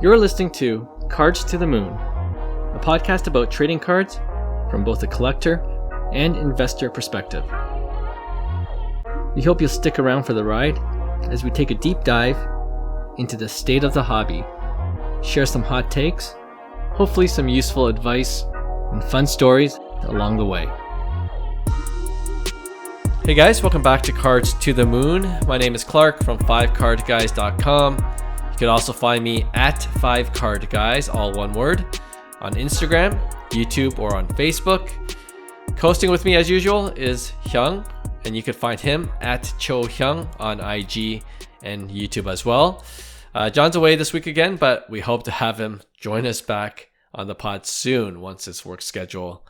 You're listening to Cards to the Moon, a podcast about trading cards from both a collector and investor perspective. We hope you'll stick around for the ride as we take a deep dive into the state of the hobby, share some hot takes, hopefully some useful advice, and fun stories along the way. Hey guys, welcome back to Cards to the Moon. My name is Clark from 5cardguys.com. You can also find me at 5cardguys, all one word, on Instagram, YouTube, or on Facebook. Hosting with me as usual is Hyung, and you can find him at Cho Hyung on IG and YouTube as well. John's away this week again, but we hope to have him join us back on the pod soon once his work schedule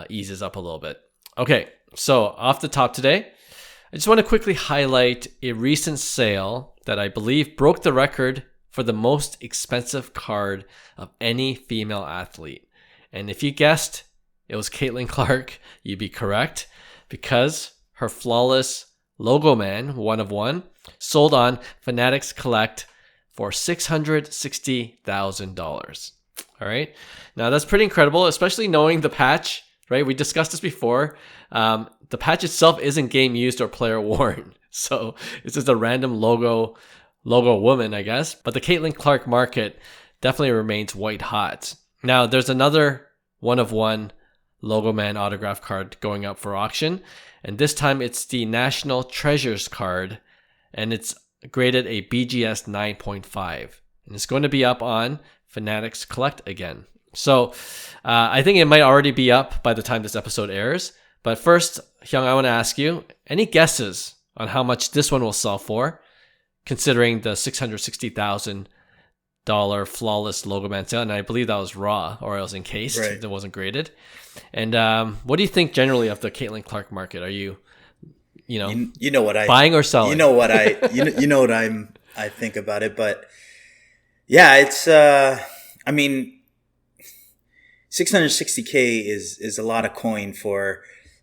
eases up a little bit. Okay, so off the top today, I just want to quickly highlight a recent sale that I believe broke the record for the most expensive card of any female athlete. And if you guessed it was Caitlin Clark, you'd be correct, because her flawless logoman, 1 of 1, sold on Fanatics Collect for $660,000. All right. Now that's pretty incredible, especially knowing the patch, right? We discussed this before. The patch itself isn't game used or player worn. So it's just a random logo woman, I guess. But the Caitlin Clark market definitely remains white hot. Now there's another 1 of 1 logoman autograph card going up for auction. And this time it's the National Treasures card. And it's graded a BGS 9.5. And it's going to be up on Fanatics Collect again. So I think it might already be up by the time this episode airs. But first, Hyung, I want to ask you, any guesses on how much this one will sell for, considering the $660,000 flawless logoman sale? And I believe that was raw, or else encased. Right. It wasn't graded. And what do you think generally of the Caitlin Clark market? Are you buying or selling? You know what I think about it, but yeah, it's 660K is a lot of coin for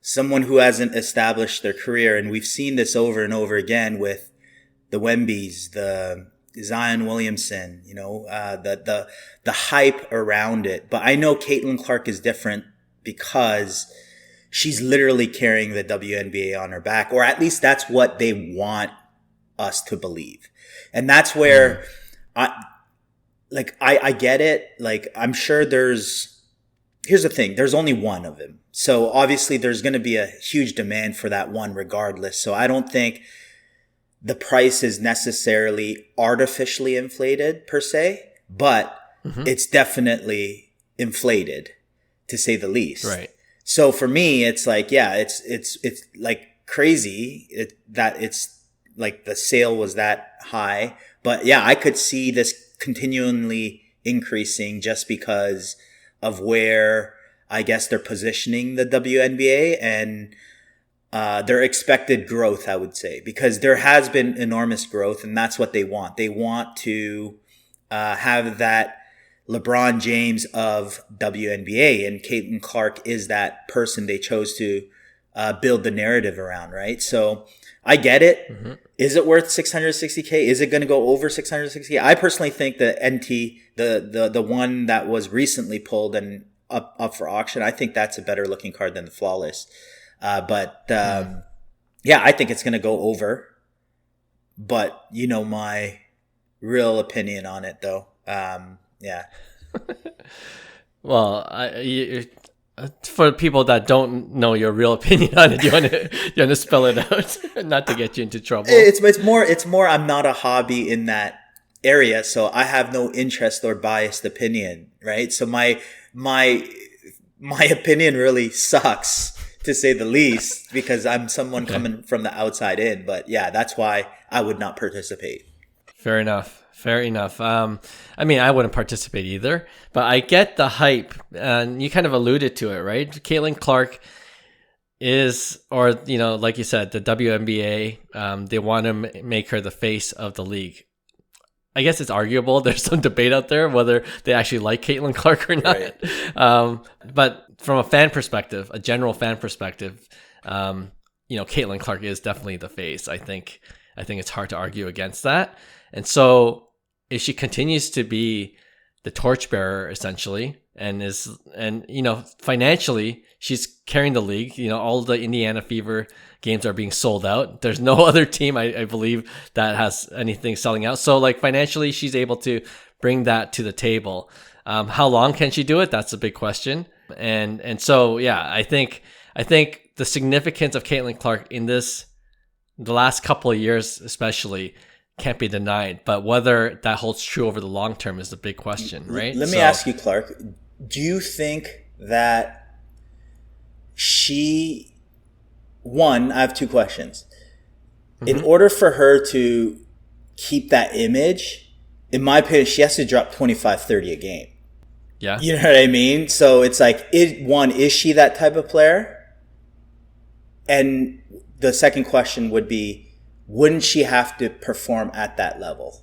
someone who hasn't established their career. And we've seen this over and over again with the Wembys, the Zion Williamson, the hype around it. But I know Caitlin Clark is different because she's literally carrying the WNBA on her back, or at least that's what they want us to believe. And that's where I get it. Like, I'm sure here's the thing. There's only one of him. So obviously there's going to be a huge demand for that one regardless. So I don't think the price is necessarily artificially inflated per se, but it's definitely inflated to say the least. Right. So for me, it's like, yeah, it's like crazy that it's like the sale was that high. But yeah, I could see this continually increasing just because of where I guess they're positioning the WNBA and their expected growth, I would say, because there has been enormous growth, and that's what they want. They want to have that LeBron James of WNBA, and Caitlin Clark is that person they chose to build the narrative around, right? So I get it. Mm-hmm. Is it worth 660K? Is it going to go over 660K? I personally think the NT, the one that was recently pulled and up for auction, I think that's a better looking card than the flawless. Yeah, I think it's going to go over. But my real opinion on it, though. Yeah. Well, for people that don't know your real opinion on it, you want to spell it out, not to get you into trouble. It's more. I'm not a hobby in that area, so I have no interest or biased opinion, right? So my opinion really sucks, to say the least, because I'm someone coming from the outside in. But yeah, that's why I would not participate. Fair enough. I wouldn't participate either, but I get the hype, and you kind of alluded to it, right? Caitlin Clark is, or, like you said, the WNBA, they want to make her the face of the league. I guess it's arguable. There's some debate out there whether they actually like Caitlin Clark or not. Right. But from a fan perspective, a general fan perspective, Caitlin Clark is definitely the face. I think it's hard to argue against that. And so if she continues to be the torchbearer essentially, and financially she's carrying the league. All the Indiana Fever games are being sold out. There's no other team I believe that has anything selling out. So like financially, she's able to bring that to the table. How long can she do it? That's a big question. And so yeah, I think the significance of Caitlin Clark in the last couple of years especially can't be denied, but whether that holds true over the long term is the big question, right? Let me ask you, Clark, do you think that I have two questions. In order for her to keep that image, in my opinion, she has to drop 25-30 a game. Yeah. You know what I mean? So it's like, is she that type of player? And the second question would be, wouldn't she have to perform at that level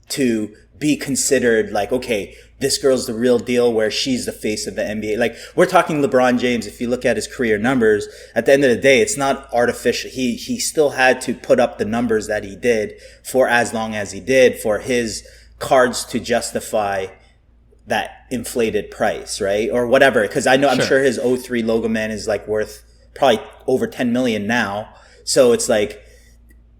to be considered like, okay, this girl's the real deal, where she's the face of the NBA? Like, we're talking LeBron James. If you look at his career numbers, at the end of the day, it's not artificial. He still had to put up the numbers that he did for as long as he did for his cards to justify that inflated price, right? Or whatever. Because I'm sure his 03 logoman is like worth probably over 10 million now. So it's like,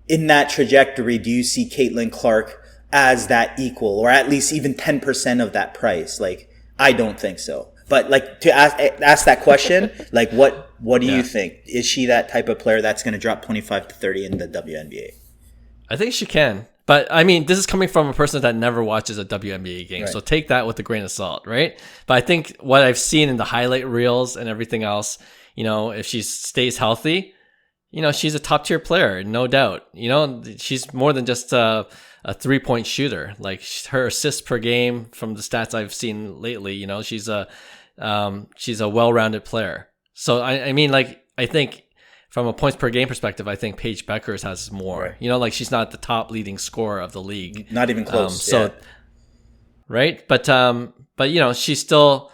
in that trajectory, do you see Caitlin Clark as that equal, or at least even 10% of that price? Like, I don't think so. But like, to ask that question, like, what do you think? Is she that type of player that's going to drop 25-30 in the WNBA? I think she can. But I mean, this is coming from a person that never watches a WNBA game. Right. So take that with a grain of salt, right? But I think what I've seen in the highlight reels and everything else, if she stays healthy, she's a top tier player, no doubt. She's more than just a 3-point shooter. Like, her assists per game from the stats I've seen lately, she's a well-rounded player. So I mean, like, I think from a points per game perspective, I think Paige Beckers has more. Right. Like, she's not the top leading scorer of the league. Not even close. Right. But she still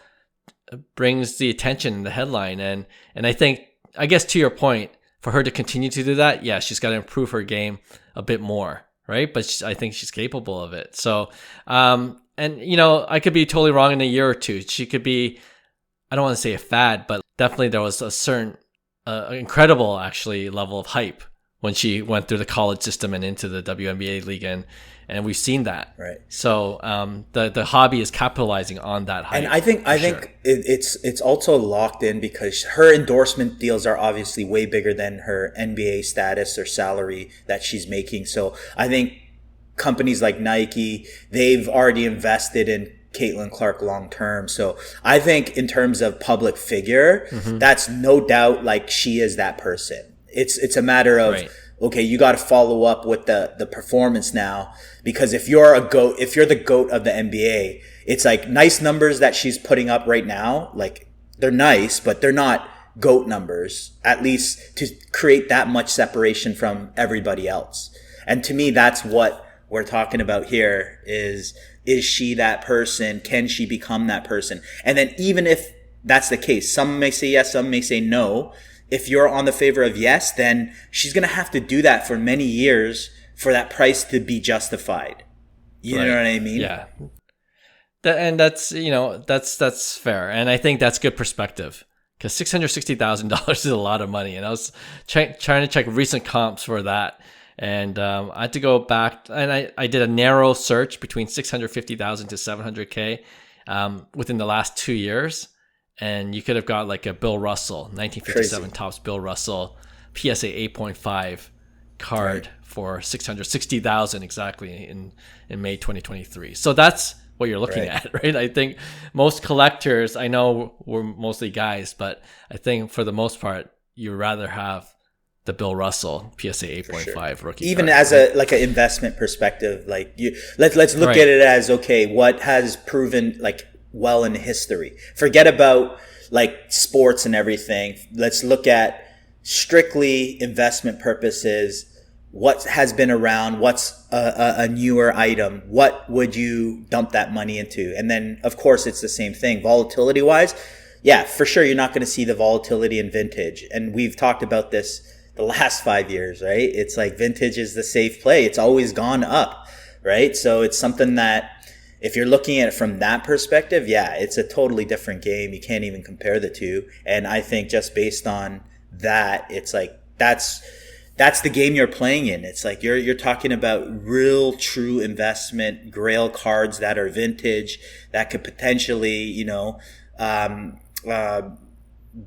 brings the attention in the headline. And I guess to your point, for her to continue to do that, yeah, she's got to improve her game a bit more, right? But I think she's capable of it. So, I could be totally wrong in a year or two. She could be, I don't want to say a fad, but definitely there was a certain incredible, actually, level of hype when she went through the college system and into the WNBA league, and we've seen that. Right. So the hobby is capitalizing on that hype. And I think it's also locked in because her endorsement deals are obviously way bigger than her NBA status or salary that she's making. So I think companies like Nike, they've already invested in Caitlin Clark long term. So I think in terms of public figure, that's no doubt like she is that person. It's a matter of, okay, you got to follow up with the performance now, because if you're the GOAT of the NBA, it's like nice numbers that she's putting up right now. Like, they're nice, but they're not GOAT numbers, at least to create that much separation from everybody else. And to me, that's what we're talking about here is she that person? Can she become that person? And then even if that's the case, some may say yes, some may say no. If you're on the favor of yes, then she's going to have to do that for many years for that price to be justified. You know what I mean? Yeah. And that's fair. And I think that's good perspective, because $660,000 is a lot of money. And I was trying to check recent comps for that. And I had to go back, and I did a narrow search between 650,000 to 700K within the last 2 years. And you could have got like a Bill Russell, 1957 Crazy. Topps Bill Russell, PSA 8.5 card for 660,000 exactly in May 2023. So that's what you're looking at, right? I think most collectors, I know we're mostly guys, but I think for the most part, you'd rather have the Bill Russell PSA 8.5 rookie. Even card, as right? an investment perspective, like let's look at it as, okay, what has proven like well in history. Forget about like sports and everything. Let's look at strictly investment purposes. What has been around? What's a newer item? What would you dump that money into? And then, of course, it's the same thing. Volatility wise, yeah, for sure, you're not going to see the volatility in vintage. And we've talked about this the last 5 years, right? It's like vintage is the safe play. It's always gone up, right? So it's something that if you're looking at it from that perspective, yeah, it's a totally different game. You can't even compare the two. And I think just based on that, it's like that's the game you're playing in. It's like you're talking about real true investment grail cards that are vintage, that could potentially,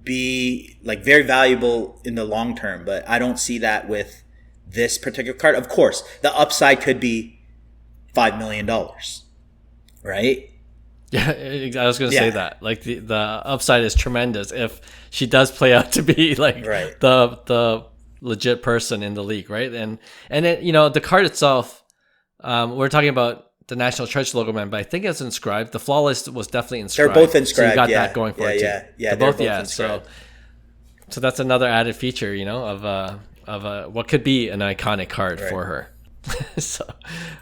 be like very valuable in the long term. But I don't see that with this particular card. Of course, the upside could be $5 million. Right? Yeah, I was going to say that. Like the upside is tremendous if she does play out to be like the legit person in the league, right? And it, the card itself, we're talking about the National Treasure logoman, but I think it's inscribed. The Flawless was definitely inscribed. They're both inscribed. So you got that going for it too. Yeah, they're both inscribed. So that's another added feature, of what could be an iconic card for her. So,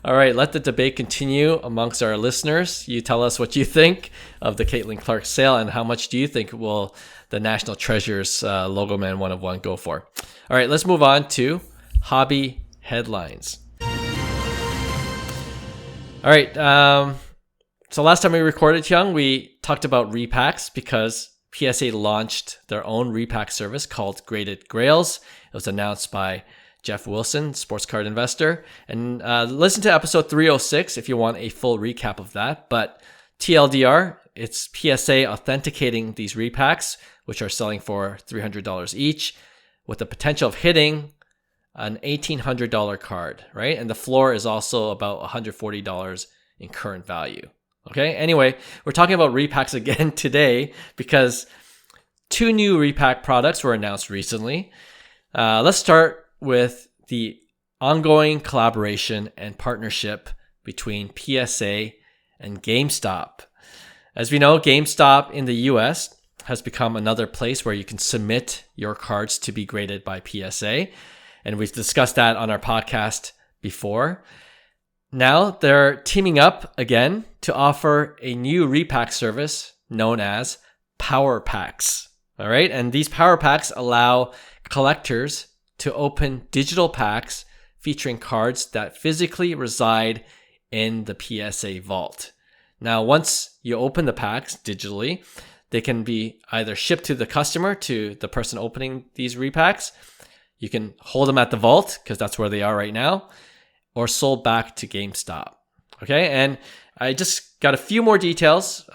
all right, let the debate continue amongst our listeners. You tell us what you think of the Caitlin Clark sale, and how much do you think will the National Treasures Logoman 1 of 1 go for? All right, let's move on to hobby headlines. All right, so last time we recorded, Hyung, we talked about repacks because PSA launched their own repack service called Graded Grails. It was announced by Jeff Wilson, sports card investor. And listen to episode 306 if you want a full recap of that. But TLDR, it's PSA authenticating these repacks, which are selling for $300 each, with the potential of hitting an $1,800 card, right? And the floor is also about $140 in current value. Okay, anyway, we're talking about repacks again today because 2 new repack products were announced recently. Let's start with the ongoing collaboration and partnership between PSA and GameStop. As we know, GameStop in the US has become another place where you can submit your cards to be graded by PSA. And we've discussed that on our podcast before. Now they're teaming up again to offer a new repack service known as Power Packs. All right. And these Power Packs allow collectors to open digital packs featuring cards that physically reside in the PSA vault. Now, once you open the packs digitally, they can be either shipped to the customer, to the person opening these repacks. You can hold them at the vault because that's where they are right now, or sold back to GameStop. Okay, and I just got a few more details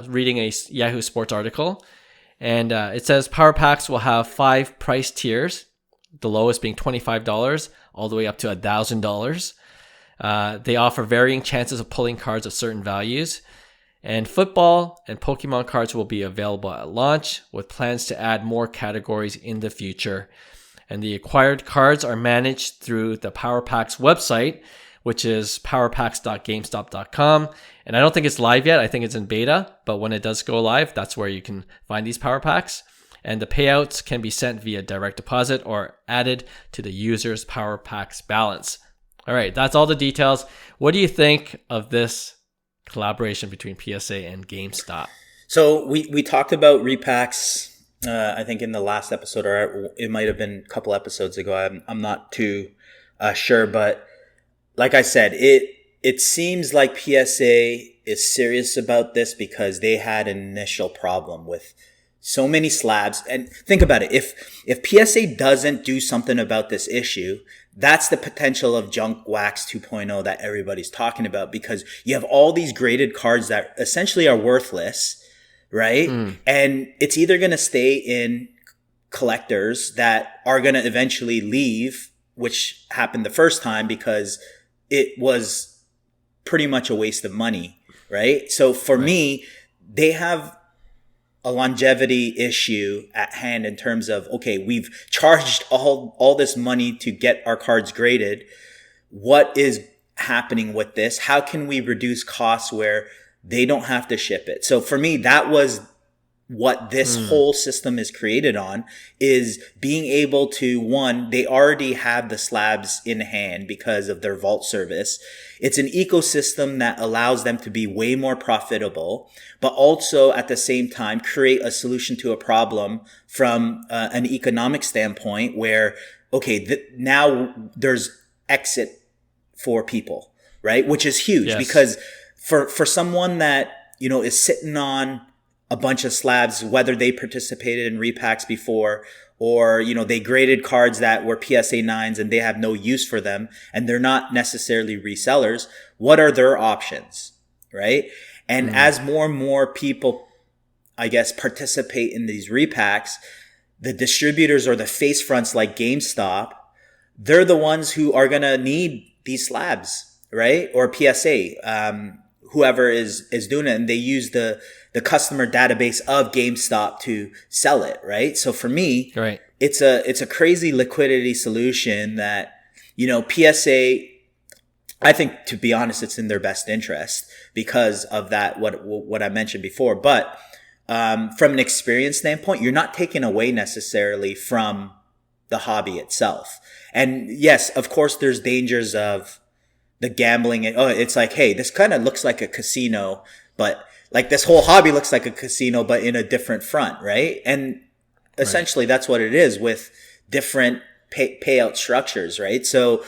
reading a Yahoo Sports article. And it says Power Packs will have 5 price tiers, the lowest being $25 all the way up to $1,000. They offer varying chances of pulling cards of certain values. And football and Pokemon cards will be available at launch, with plans to add more categories in the future. And the acquired cards are managed through the Power Packs website, which is powerpacks.gamestop.com. And I don't think it's live yet. I think it's in beta. But when it does go live, that's where you can find these Power Packs. And the payouts can be sent via direct deposit or added to the user's Power Packs balance. All right, that's all the details. What do you think of this collaboration between PSA and GameStop? So we talked about repacks, I think in the last episode, or it might have been a couple episodes ago. I'm not too sure, but like I said, it seems like PSA is serious about this because they had an initial problem with so many slabs. And think about it. If PSA doesn't do something about this issue, that's the potential of junk wax 2.0 that everybody's talking about, because you have all these graded cards that essentially are worthless, right? And it's either going to stay in collectors that are going to eventually leave, which happened the first time because it was pretty much a waste of money, right? So for me, they have a longevity issue at hand in terms of, okay, we've charged all this money to get our cards graded. What is happening with this? How can we reduce costs where they don't have to ship it? So for me, that was what this whole system is created on, is being able to, one, they already have the slabs in hand because of their vault service. It's an ecosystem that allows them to be way more profitable, but also at the same time create a solution to a problem from an economic standpoint where, okay, now there's exit for people, right? Which is huge because for someone that, you know, is sitting on a bunch of slabs, whether they participated in repacks before, or, you know, they graded cards that were PSA 9s and they have no use for them and they're not necessarily resellers, what are their options, right? And as more and more people, I guess, participate in these repacks, the distributors or the face fronts like GameStop, they're the ones who are going to need these slabs, right? Or PSA, whoever is doing it, and they use the customer database of GameStop to sell it, right? So for me, right, it's a crazy liquidity solution that, you know, PSA, I think, to be honest, it's in their best interest because of that, what I mentioned before. But from an experience standpoint, you're not taking away necessarily from the hobby itself. And yes, of course, there's dangers of the gambling. And, it's like, hey, this kind of looks like a casino, but like this whole hobby looks like a casino, but in a different front, right? And essentially that's what it is with different payout structures, right? So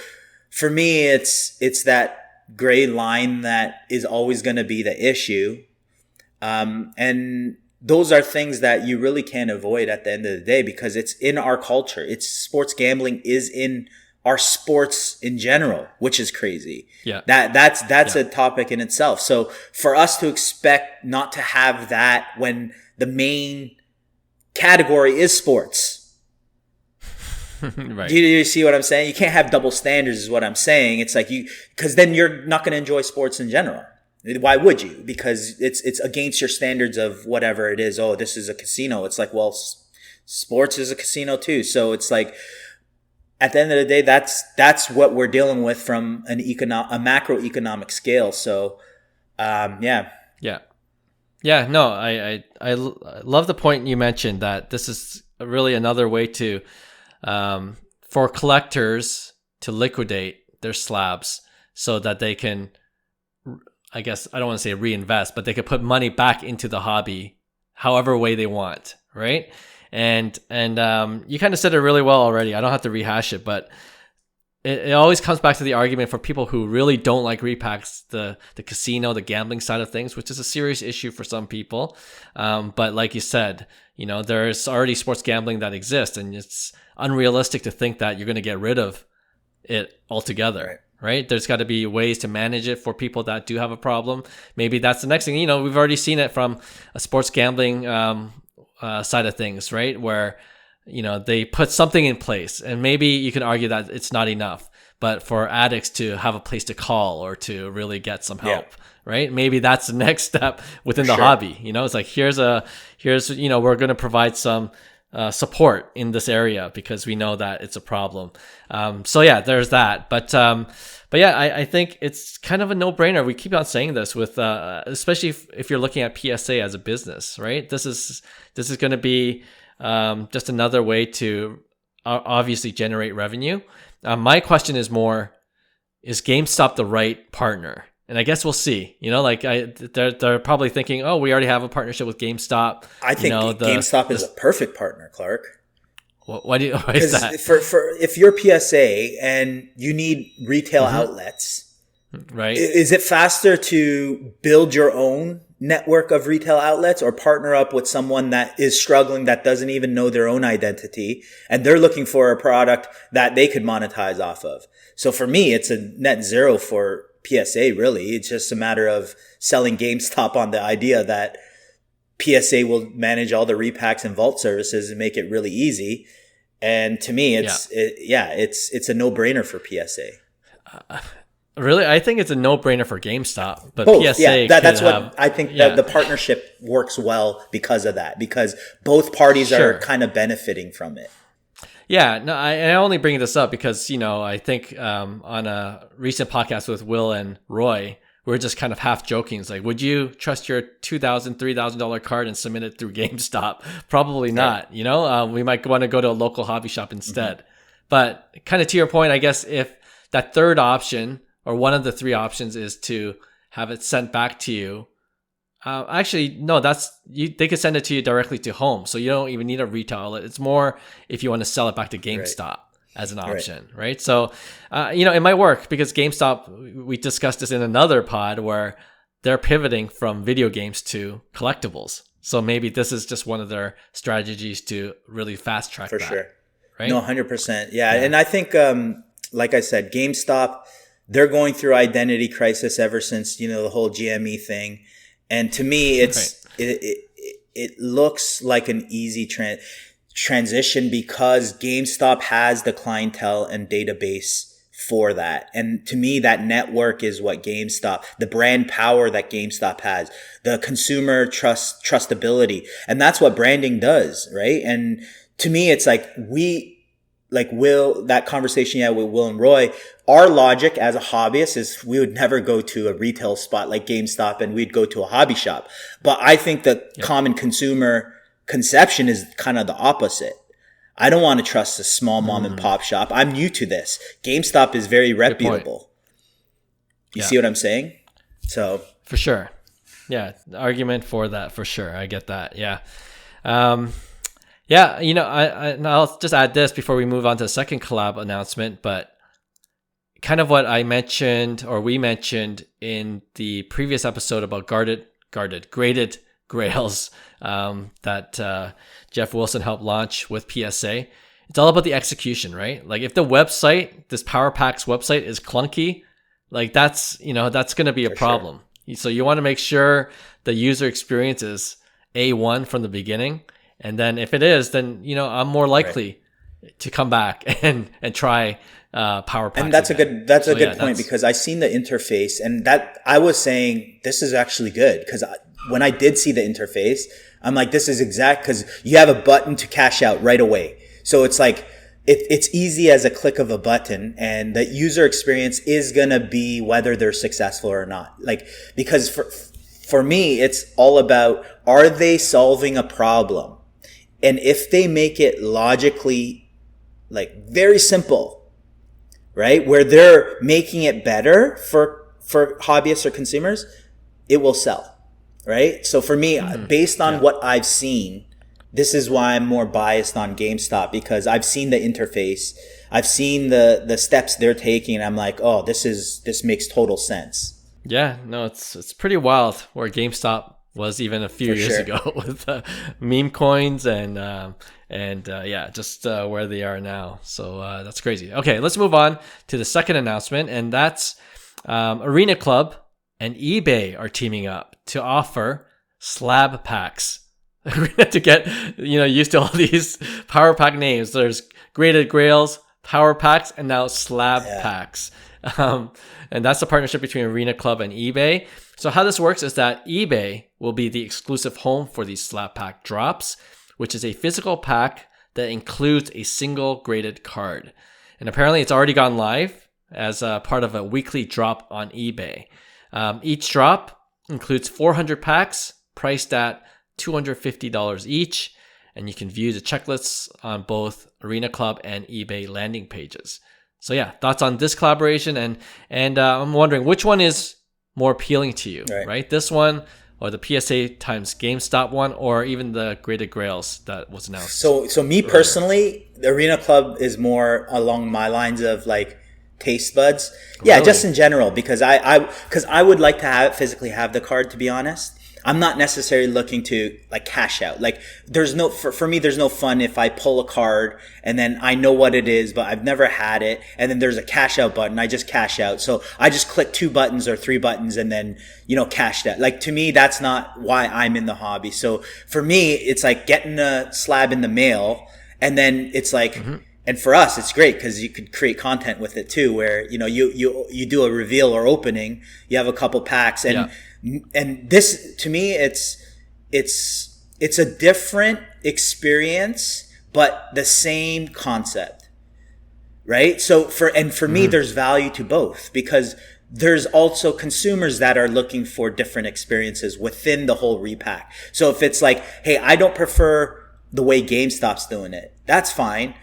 for me, it's that gray line that is always going to be the issue. And those are things that you really can't avoid at the end of the day because it's in our culture. It's sports gambling is in our sports in general, which is crazy. Yeah. That's a topic in itself. So for us to expect not to have that when the main category is sports. Right. Do you see what I'm saying? You can't have double standards is what I'm saying. It's like because then you're not going to enjoy sports in general. Why would you? Because it's against your standards of whatever it is. Oh, this is a casino. It's like, well, sports is a casino too. So it's like, at the end of the day, that's what we're dealing with from a macroeconomic scale. So, yeah. No, I love the point you mentioned that this is really another way to, for collectors to liquidate their slabs so that they can, I guess, I don't want to say reinvest, but they could put money back into the hobby however way they want, right? And you kind of said it really well already. I don't have to rehash it, but it always comes back to the argument for people who really don't like repacks, the casino, the gambling side of things, which is a serious issue for some people. But like you said, you know, there's already sports gambling that exists, and it's unrealistic to think that you're going to get rid of it altogether. Right? There's got to be ways to manage it for people that do have a problem. Maybe that's the next thing. You know, we've already seen it from a sports gambling side of things, right? Where, you know, they put something in place, and maybe you can argue that it's not enough, but for addicts to have a place to call or to really get some help, right? Maybe that's the next step within the hobby. You know, it's like, here's, you know, we're going to provide some support in this area because we know that it's a problem. So yeah, there's that. But yeah, I think it's kind of a no-brainer. We keep on saying this with, especially if you're looking at PSA as a business, right? This is going to be just another way to obviously generate revenue. My question is more, is GameStop the right partner? And I guess we'll see. You know, like they're probably thinking, oh, we already have a partnership with GameStop. I think GameStop is a perfect partner, Clark. Why is that? For if you're PSA and you need retail outlets, right? Is it faster to build your own network of retail outlets or partner up with someone that is struggling, that doesn't even know their own identity, and they're looking for a product that they could monetize off of? So for me, it's a net zero for PSA, really. It's just a matter of selling GameStop on the idea that PSA will manage all the repacks and vault services and make it really easy. And to me, it's a no-brainer for PSA. Really, I think it's a no-brainer for GameStop, but both, PSA. That's what I think. That the partnership works well because of that, because both parties are kind of benefiting from it. Yeah, no, I only bring this up because, you know, I think on a recent podcast with Will and Roy, we were just kind of half joking. It's like, would you trust your $2,000, $3,000 card and submit it through GameStop? Probably not. You know, we might want to go to a local hobby shop instead. But kind of to your point, I guess if that third option or one of the three options is to have it sent back to you. Actually, no, they could send it to you directly to home. So you don't even need a retail outlet. It's more if you want to sell it back to GameStop as an option, right? So, you know, it might work because GameStop, we discussed this in another pod where they're pivoting from video games to collectibles. So maybe this is just one of their strategies to really fast track that. For sure. Right? No, 100%. Yeah. And I think, like I said, GameStop, they're going through identity crisis ever since, the whole GME thing. And to me, it looks like an easy transition because GameStop has the clientele and database for that. And to me, that network is what GameStop, the brand power that GameStop has, the consumer trustability. And that's what branding does, right? And to me, it's like that conversation with Will and Roy, our logic as a hobbyist is we would never go to a retail spot like GameStop and we'd go to a hobby shop. But I think the common consumer conception is kind of the opposite. I don't want to trust a small mom and pop shop. I'm new to this. GameStop is very reputable. You see what I'm saying? So for sure. Yeah. The argument for that for sure. I get that. Yeah. I'll just add this before we move on to the second collab announcement, but kind of what I mentioned or we mentioned in the previous episode about graded grails that Jeff Wilson helped launch with PSA. It's all about the execution, right? Like if the website, this Power Packs website is clunky, like that's going to be a problem. Sure. So you want to make sure the user experience is A1 from the beginning. And then if it is, then, I'm more likely to come back and try Power Packs. And that's again. a good point because I seen the interface and that I was saying this is actually good because when I did see the interface, I'm like, this is exact because you have a button to cash out right away. So it's like, it's easy as a click of a button and the user experience is going to be whether they're successful or not. Like, because for me, it's all about, are they solving a problem? And if they make it logically, like very simple, right? Where they're making it better for hobbyists or consumers, it will sell. Right. So for me, based on what I've seen, this is why I'm more biased on GameStop because I've seen the interface. I've seen the steps they're taking. And I'm like, oh, this makes total sense. Yeah, no, it's pretty wild where GameStop was even a few years ago with meme coins and just where they are now. So that's crazy. Okay, let's move on to the second announcement. And that's Arena Club and eBay are teaming up to offer slab packs. We're going to have to get used to all these Power Pack names. There's Graded Grails, Power Packs, and now slab packs. And that's the partnership between Arena Club and eBay. So how this works is that eBay will be the exclusive home for these slab pack drops, which is a physical pack that includes a single graded card. And apparently it's already gone live as a part of a weekly drop on eBay. Each drop includes 400 packs priced at $250 each. And you can view the checklists on both Arena Club and eBay landing pages. So yeah, thoughts on this collaboration? And I'm wondering which one is more appealing to you, right? This one or the PSA times GameStop one or even the Graded Grails that was announced? So me personally, the Arena Club is more along my lines of like taste buds. Yeah, really? Just in general, because I would like to physically have the card, to be honest. I'm not necessarily looking to like cash out. Like there's no, for me, there's no fun if I pull a card and then I know what it is, but I've never had it. And then there's a cash out button. I just cash out. So I just click 2 buttons or 3 buttons and then, cash that. Like to me, that's not why I'm in the hobby. So for me, it's like getting a slab in the mail and then it's like, and for us, it's great because you could create content with it too, where, you do a reveal or opening, you have a couple packs and this, to me, it's a different experience, but the same concept, right? So for me, there's value to both because there's also consumers that are looking for different experiences within the whole repack. So if it's like, hey, I don't prefer the way GameStop's doing it, that's fine.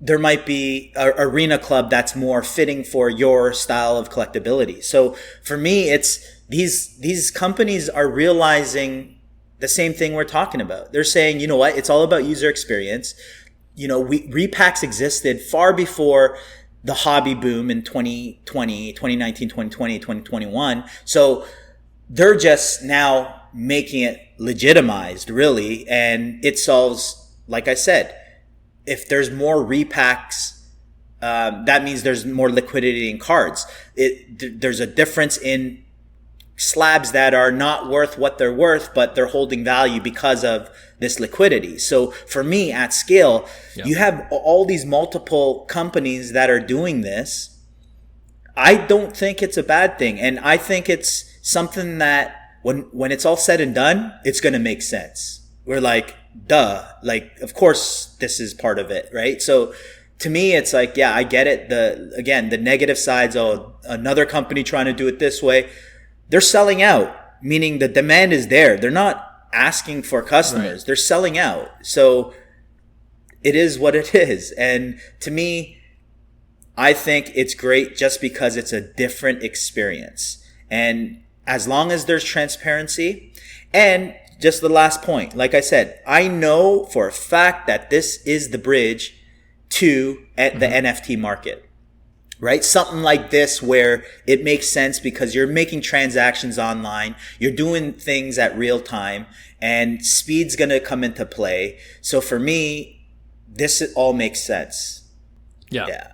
There might be a Arena Club that's more fitting for your style of collectability. So for me, it's these companies are realizing the same thing we're talking about. They're saying, you know what? It's all about user experience. Repacks existed far before the hobby boom in 2019, 2020, 2021. So they're just now making it legitimized, really. And it solves, like I said, if there's more repacks, that means there's more liquidity in cards. There's a difference in slabs that are not worth what they're worth, but they're holding value because of this liquidity. So for me at scale, you have all these multiple companies that are doing this. I don't think it's a bad thing. And I think it's something that when it's all said and done, it's going to make sense. We're like, duh, like, of course this is part of it, right? So to me, it's like, yeah, I get it. The negative sides, another company trying to do it this way. They're selling out, meaning the demand is there. They're not asking for customers. Right. They're selling out. So it is what it is. And to me, I think it's great just because it's a different experience. And as long as there's transparency, and just the last point, like I said, I know for a fact that this is the bridge to the NFT market, right? Something like this where it makes sense because you're making transactions online, you're doing things at real time, and speed's going to come into play. So for me, this all makes sense. Yeah.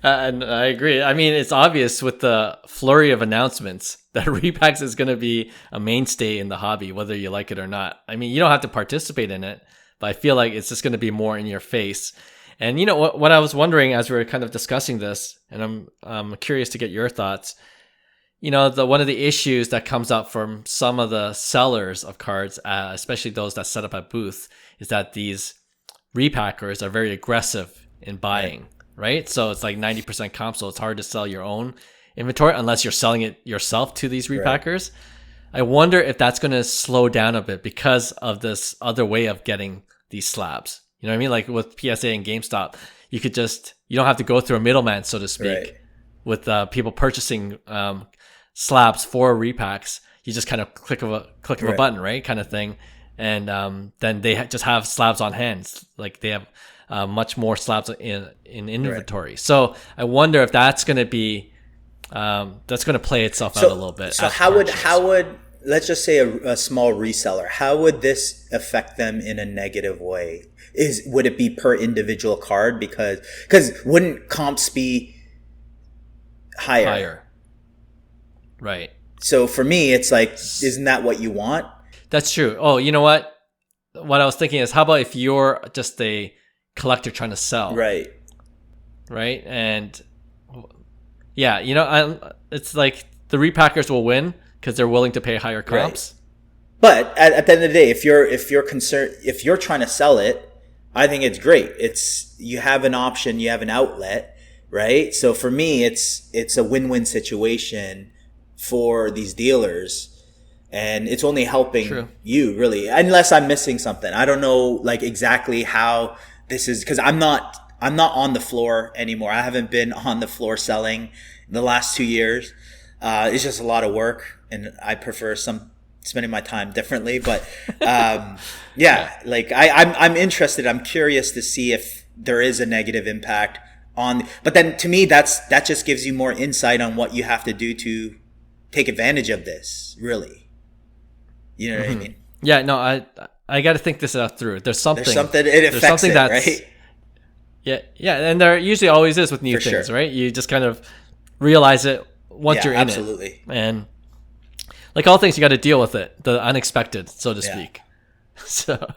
And I agree. I mean, it's obvious with the flurry of announcements that Repacks is going to be a mainstay in the hobby, whether you like it or not. I mean, you don't have to participate in it, but I feel like it's just going to be more in your face. And you know what I was wondering as we were kind of discussing this, and I'm curious to get your thoughts. You know, one of the issues that comes up from some of the sellers of cards, especially those that set up at booth, is that these repackers are very aggressive in buying, right? So it's like 90% comp, so it's hard to sell your own inventory unless you're selling it yourself to these repackers. Right. I wonder if that's going to slow down a bit because of this other way of getting these slabs. You know what I mean? Like with PSA and GameStop, you don't have to go through a middleman, so to speak, with people purchasing slabs for repacks. You just kind of click of a button, right? Kind of thing. And then they just have slabs on hand. Like they have much more slabs in inventory. Right. So I wonder if that's going to be that's going to play itself out a little bit. So how would let's just say a small reseller, how would this affect them in a negative way? Would it be per individual card? Because wouldn't comps be higher? Right. So for me, it's like, isn't that what you want? That's true. Oh, you know what? What I was thinking is, how about if you're just a collector trying to sell? Right. And yeah, you know, it's like the repackers will win because they're willing to pay higher comps. Right. But at the end of the day, if you're concerned, if you're trying to sell it, I think it's great. You have an option, you have an outlet, right? So for me, it's a win-win situation for these dealers. And it's only helping you, really, unless I'm missing something. I don't know, like, exactly how this is, because I'm not on the floor anymore. I haven't been on the floor selling in the last 2 years. It's just a lot of work, and I prefer spending my time differently. But like I'm interested. I'm curious to see if there is a negative impact on. But then to me, that just gives you more insight on what you have to do to take advantage of this, really. You know what I mean? Yeah, no, I got to think this out through. There's something it affects it, right? Yeah, and there usually always is with new things, right? You just kind of realize it once you're in it. And like all things, you got to deal with it, the unexpected, so to speak. So,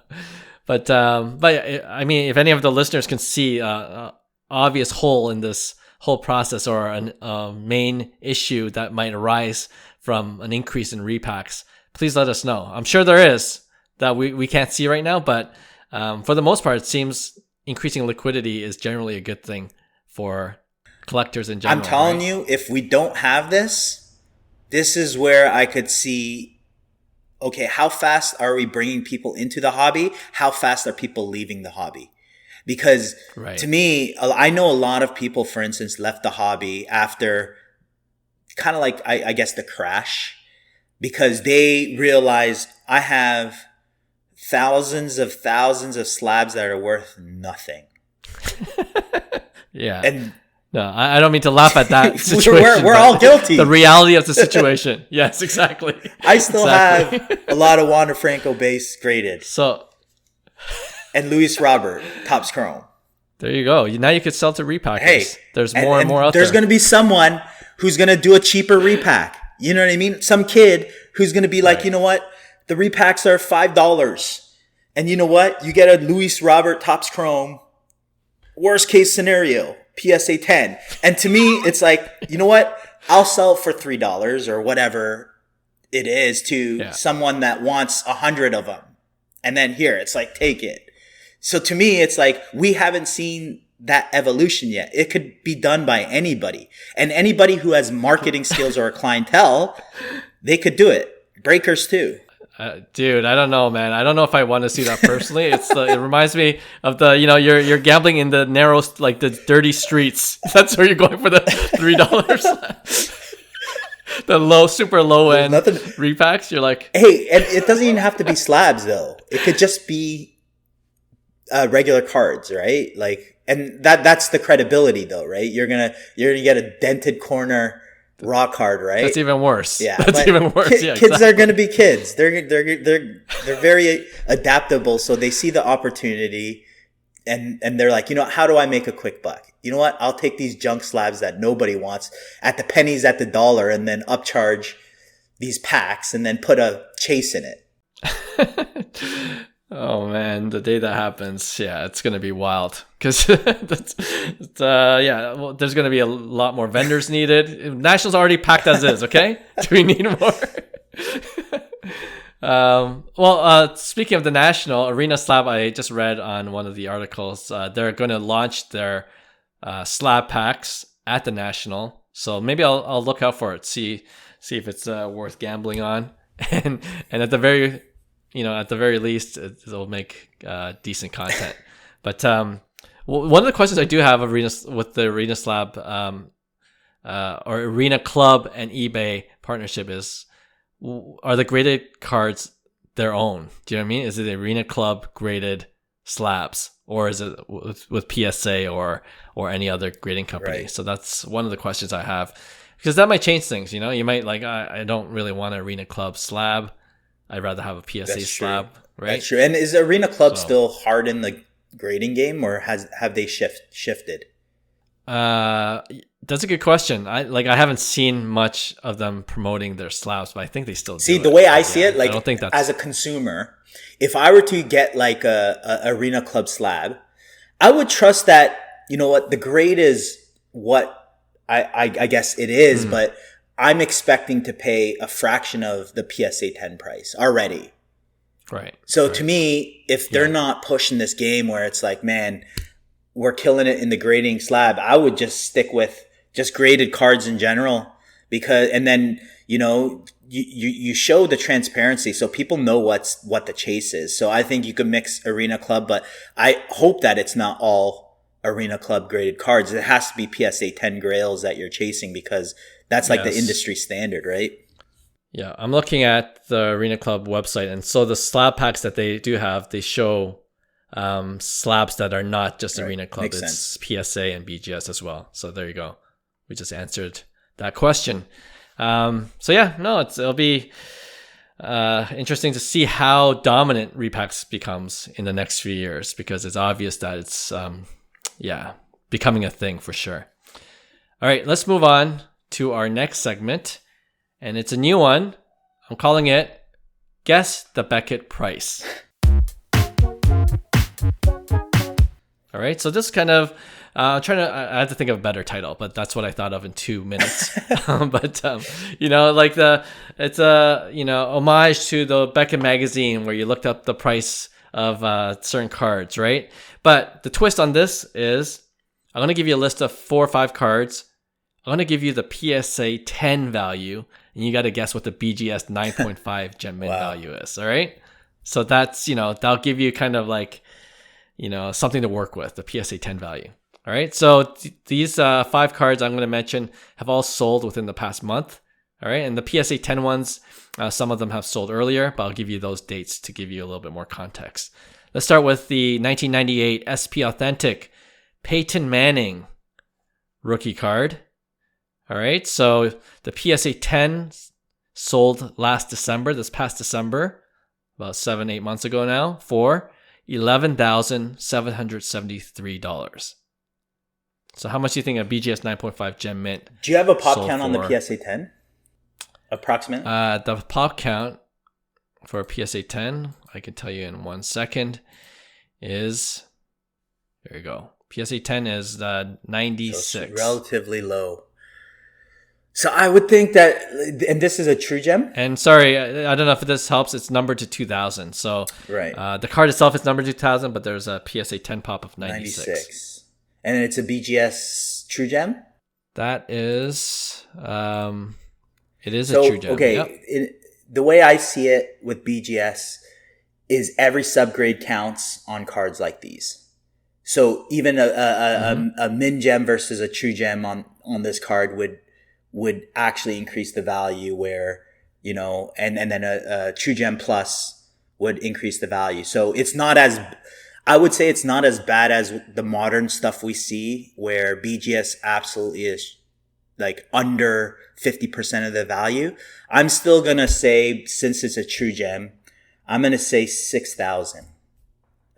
but I mean, if any of the listeners can see an obvious hole in this whole process or a main issue that might arise from an increase in repacks, please let us know. I'm sure there is that we can't see right now, but for the most part, it seems increasing liquidity is generally a good thing for collectors in general. I'm telling you, if we don't have this is where I could see, okay, how fast are we bringing people into the hobby? How fast are people leaving the hobby? Because to me, I know a lot of people, for instance, left the hobby after kind of like, I guess, the crash, because they realized I have thousands of slabs that are worth nothing. Yeah. And No, I don't mean to laugh at that situation. we're all guilty. The reality of the situation. Yes, exactly. I still have a lot of Wander Franco base graded. So, and Luis Robert Topps Chrome. There you go. Now you could sell to repackers. Hey, there's more and more out there. There's going to be someone who's going to do a cheaper repack. You know what I mean? Some kid who's going to be like, right. You know what? The repacks are $5. And you know what? You get a Luis Robert Topps Chrome. Worst case scenario, PSA 10. And to me, it's like, you know what? I'll sell it for $3 or whatever it is to someone that wants 100 of them. And then here, it's like, take it. So to me, it's like, we haven't seen that evolution yet. It could be done by anybody. And anybody who has marketing skills or a clientele, they could do it. Breakers too. Dude, I don't know, man. I don't know if I want to see that personally. It reminds me of the, you're gambling in the narrow, like the dirty streets. That's where you're going for the $3. The super low end repacks. You're like, hey, and it doesn't even have to be slabs though. It could just be regular cards, right? Like, and that's the credibility though, right? You're gonna get a dented corner raw card, right? That's even worse. Yeah, that's even worse. Kids are going to be kids. They're very adaptable, so they see the opportunity, and they're like, how do I make a quick buck? You know what? I'll take these junk slabs that nobody wants at the pennies at the dollar, and then upcharge these packs, and then put a chase in it. Oh man, the day that happens, it's gonna be wild because there's gonna be a lot more vendors needed. National's already packed as is. Okay, do we need more? Speaking of the National Arena Slab, I just read on one of the articles they're going to launch their slab packs at the National, so maybe I'll look out for it, see if it's worth gambling on, and at the very least, it'll make decent content. But one of the questions I do have with the Arena Slab or Arena Club and eBay partnership is, are the graded cards their own? Do you know what I mean? Is it Arena Club graded slabs, or is it with PSA or any other grading company? Right. So that's one of the questions I have, because that might change things. You might like, I don't really want an Arena Club slab. I'd rather have a PSA slab, right? That's true. And is Arena Club still hard in the grading game, or have they shifted? That's a good question. I haven't seen much of them promoting their slabs, but I think they still do. See, the way I see it, like, I don't think that's... as a consumer, if I were to get like a Arena Club slab, I would trust that, the grade is what I guess it is, but I'm expecting to pay a fraction of the PSA 10 price already. Right. So to me, if they're not pushing this game where it's like, man, we're killing it in the grading slab, I would just stick with just graded cards in general, and then, you show the transparency so people know what the chase is. So I think you could mix Arena Club, but I hope that it's not all Arena Club graded cards. It has to be PSA 10 grails that you're chasing, because that's like the industry standard, right? Yeah, I'm looking at the Arena Club website, and so the slab packs that they do have, they show slabs that are not just Arena Club. Makes it's sense. PSA and BGS as well. So there you go. We just answered that question. It'll be interesting to see how dominant Repacks becomes in the next few years, because it's obvious that it's becoming a thing for sure. All right, let's move on to our next segment, and it's a new one. I'm calling it Guess the Beckett Price. All right, so this kind of I had to think of a better title, but that's what I thought of in 2 minutes. It's a homage to the Beckett magazine where you looked up the price of certain cards, right? But the twist on this is I'm going to give you a list of 4 or 5 cards. I'm going to give you the PSA 10 value, and you got to guess what the BGS 9.5 Gem Mint value is, all right? So that's, that'll give you kind of like, something to work with, the PSA 10 value. All right, so these 5 cards I'm going to mention have all sold within the past month. All right, and the PSA 10 ones, some of them have sold earlier, but I'll give you those dates to give you a little bit more context. Let's start with the 1998 SP Authentic Peyton Manning rookie card. All right, so the PSA 10 sold this past December, about 7-8 months ago now, for $11,773. So how much do you think a BGS 9.5 Gem Mint? Do you have a pop count on the PSA 10? Approximate? The pop count for a PSA 10, I can tell you in 1 second, is, there you go. PSA 10 is 96. So it's relatively low. So I would think that, and this is a true gem? And sorry, I don't know if this helps. It's numbered to 2000. So right. The card itself is numbered to 2000, but there's a PSA 10 pop of 96. And it's a BGS true gem? That is, it is a true gem. Okay, yep. The way I see it with BGS is every subgrade counts on cards like these. So even a min gem versus a true gem on this card would actually increase the value, where, you know, and then a true gem plus would increase the value. So I would say it's not as bad as the modern stuff we see, where BGS absolutely is like under 50% of the value. I'm still going to say, since it's a true gem, I'm going to say 6,000,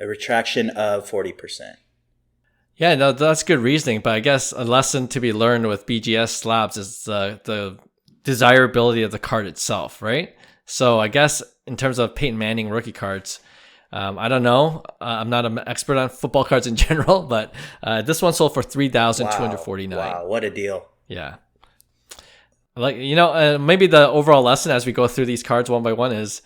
a retraction of 40%. Yeah, no, that's good reasoning. But I guess a lesson to be learned with BGS slabs is the desirability of the card itself, right? So I guess in terms of Peyton Manning rookie cards, I don't know. I'm not an expert on football cards in general, but this one sold for $3,249. Wow, what a deal. Yeah. Like, you know, maybe the overall lesson as we go through these cards one by one is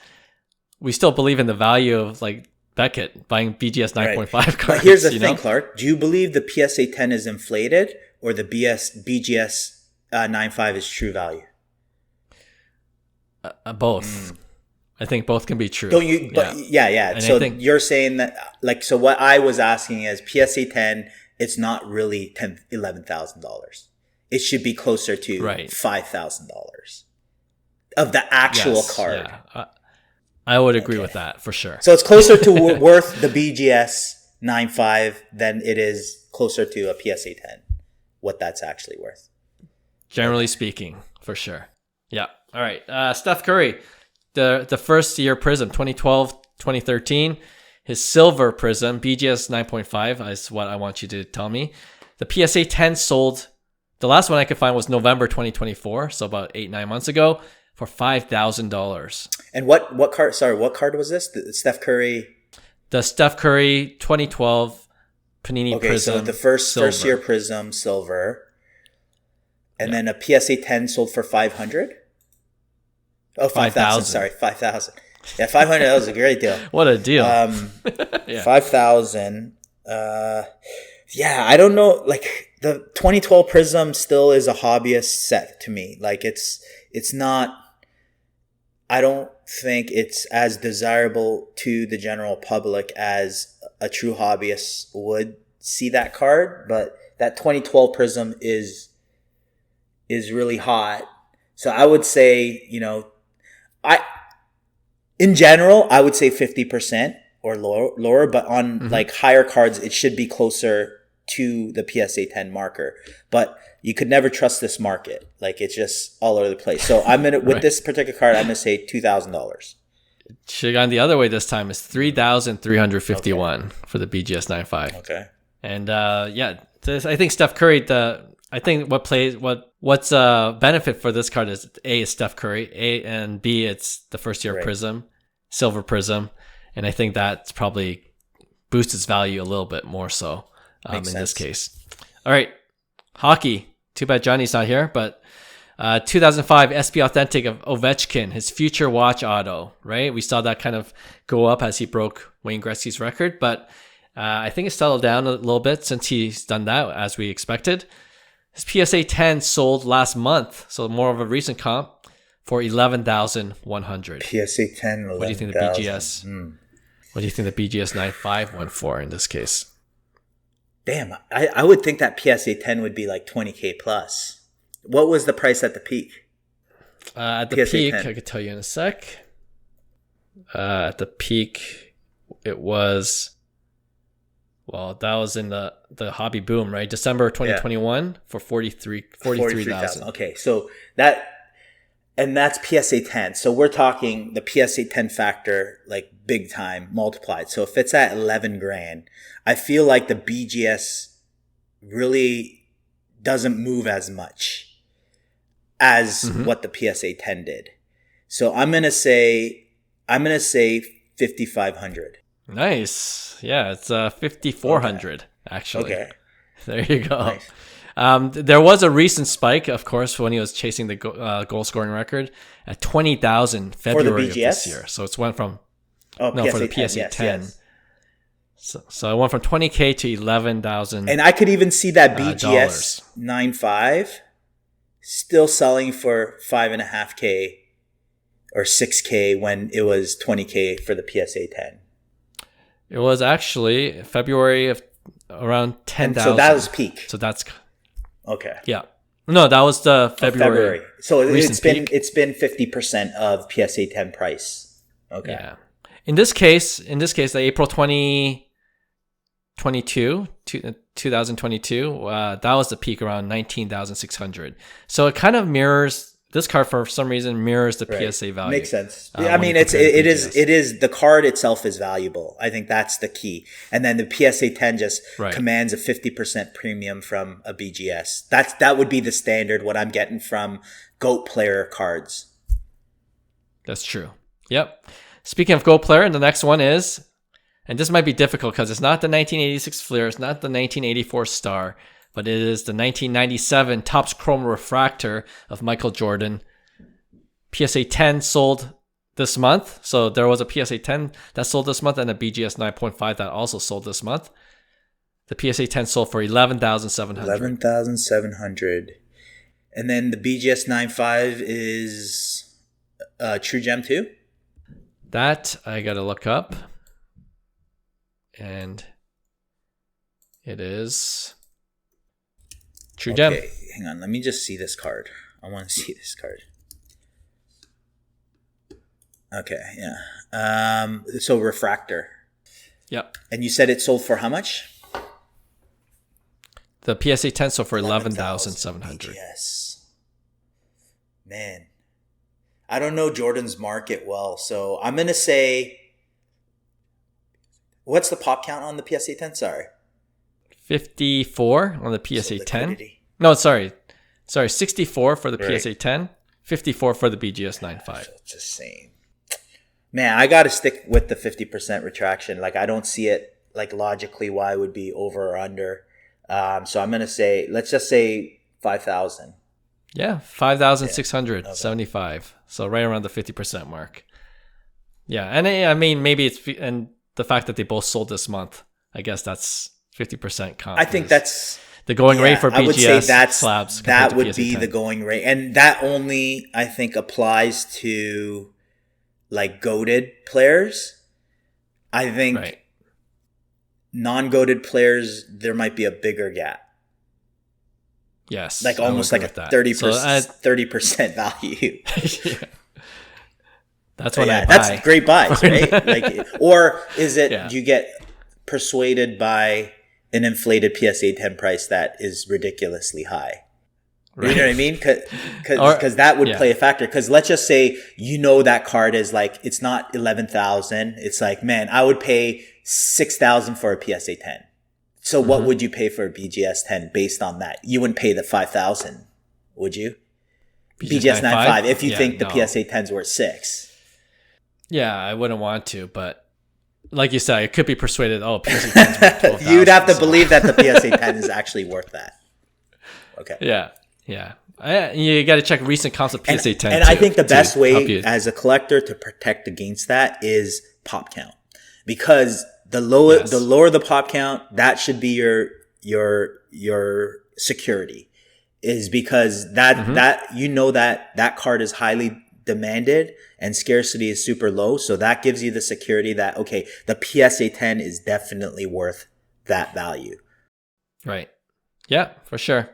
we still believe in the value of like Beckett buying BGS 9.5 cards. But here's the thing, Clark. Do you believe the PSA 10 is inflated, or the BGS 9.5 is true value? Both. I think both can be true. Don't you? But yeah. And so you're saying that, like, so what I was asking is PSA 10, it's not really $11,000. It should be closer to $5,000 of the actual card. Yeah. I would agree with that for sure. So it's closer to worth the BGS 9.5 than it is closer to a PSA 10, what that's actually worth. Generally speaking, for sure. Yeah. All right. Steph Curry, the first year Prism, 2012, 2013. His silver Prism, BGS 9.5 is what I want you to tell me. The PSA 10 sold, the last one I could find was November 2024, so about 8-9 months ago, for $5,000. And what card? Sorry, what card was this? The Steph Curry. The Steph Curry 2012 Panini Prism. Okay, so the first year Prism silver, and then a PSA 10 sold for 500. Oh, 5,000. Sorry, 5,000. Yeah, 500. That was a great deal. What a deal. 5,000. Yeah, I don't know. Like, the 2012 Prism still is a hobbyist set to me. Like, it's not. I don't think it's as desirable to the general public as a true hobbyist would see that card. But that 2012 Prism is really hot. So I would say, you know, in general, I would say 50% or lower, but on like higher cards, it should be closer to the PSA 10 marker. But you could never trust this market. Like, it's just all over the place. So I'm gonna with this particular card, I'm gonna say $2,000. Should have gone the other way this time. It's $3,351 for the BGS 9.5. Okay. And I think Steph Curry. What's benefit for this card is A, is Steph Curry, and B, it's the first year Prism, silver Prism, and I think that's probably boosts its value a little bit more so in this case. All right, hockey. Too bad Johnny's not here, but 2005 SP Authentic of Ovechkin, his future watch auto, right? We saw that kind of go up as he broke Wayne Gretzky's record, but I think it's settled down a little bit since he's done that, as we expected. His PSA 10 sold last month, so more of a recent comp, for $11,100. PSA 10, What do you think the BGS? What do you think the BGS 9.5 went for in this case? Damn, I would think that PSA 10 would be like $20K plus. What was the price at the peak? At the peak, 10. I could tell you in a sec. At the peak, it was Well, that was in the hobby boom, right? December 2021 for 43,000. Okay, so that's PSA 10. So we're talking the PSA 10 factor, like big time multiplied. So if it's at 11 grand, I feel like the BGS really doesn't move as much as what the PSA 10 did. So I'm going to say 5,500. Nice. Yeah, it's 5,400 actually. Okay. There you go. Nice. There was a recent spike, of course, when he was chasing the goal scoring record at 20,000 February of this year. So it's went from for the PSA 10. Yes. So it went from 20K to 11,000. And I could even see that BGS 9.5 still selling for 5.5K or 6K when it was 20K for the PSA 10. It was actually February of around 10,000. So that was peak. So that's okay. Yeah. No, that was the February. So it's been 50% of PSA 10 price. Okay. Yeah. In this case, the April 2022, that was the peak around 19,600. So it kind of mirrors. This card, for some reason, mirrors the PSA value. Makes sense. I mean, it is the card itself is valuable. I think that's the key. And then the PSA 10 just commands a 50% premium from a BGS. That would be the standard. What I'm getting from GOAT player cards. That's true. Yep. Speaking of GOAT player, the next one is, and this might be difficult because it's not the 1986 Fleer, it's not the 1984 Star, but it is the 1997 Topps Chrome Refractor of Michael Jordan. PSA 10 sold this month. So there was a PSA 10 that sold this month and a BGS 9.5 that also sold this month. The PSA 10 sold for 11,700. 11,700. And then the BGS 9.5 is True Gem too? That I got to look up. And it is True Gem. Okay, hang on. Let me just see this card. I want to see this card. Okay, yeah. So Refractor. Yep. And you said it sold for how much? The PSA 10 sold for 11,700. Yes. Man. I don't know Jordan's market well, so I'm going to say, what's the pop count on the PSA 10? Sorry. 54 on the PSA 10. No, sorry, 64 for the PSA 10, 54 for the BGS 9.5. It's the same. Man, I got to stick with the 50% retraction. Like, I don't see it, like, logically why it would be over or under. So I'm going to say, let's just say 5,000. Yeah, 5,675. So right around the 50% mark. Yeah, and I mean, maybe it's, and the fact that they both sold this month, I guess that's 50% comp. I think that's the going rate for BGS. I would say slabs. That would be the going rate. And that only, I think, applies to like goated players. I think non-goated players, there might be a bigger gap. Yes. Like almost like a 30% value. Yeah. That's what I buy. That's great buys, right? Like, or is it, do you get persuaded by an inflated PSA 10 price that is ridiculously high? Right. You know what I mean? Because that would play a factor. Because let's just say, that card is like, it's not 11,000. It's like, man, I would pay 6,000 for a PSA 10. So what would you pay for a BGS 10 based on that? You wouldn't pay the 5,000, would you? BGS 9.5 if you think the PSA 10's worth 6. Yeah, I wouldn't want to, but like you said, I could be persuaded, PSA 10's worth 12,000. You'd have to believe that the PSA 10 is actually worth that. Okay. Yeah. You got to check recent comps of PSA 10. And I think the best way as a collector to protect against that is pop count. Because the lower the pop count, that should be your security. Is because that card is highly demanded and scarcity is super low. So that gives you the security that, okay, the PSA 10 is definitely worth that value. Right. Yeah, for sure.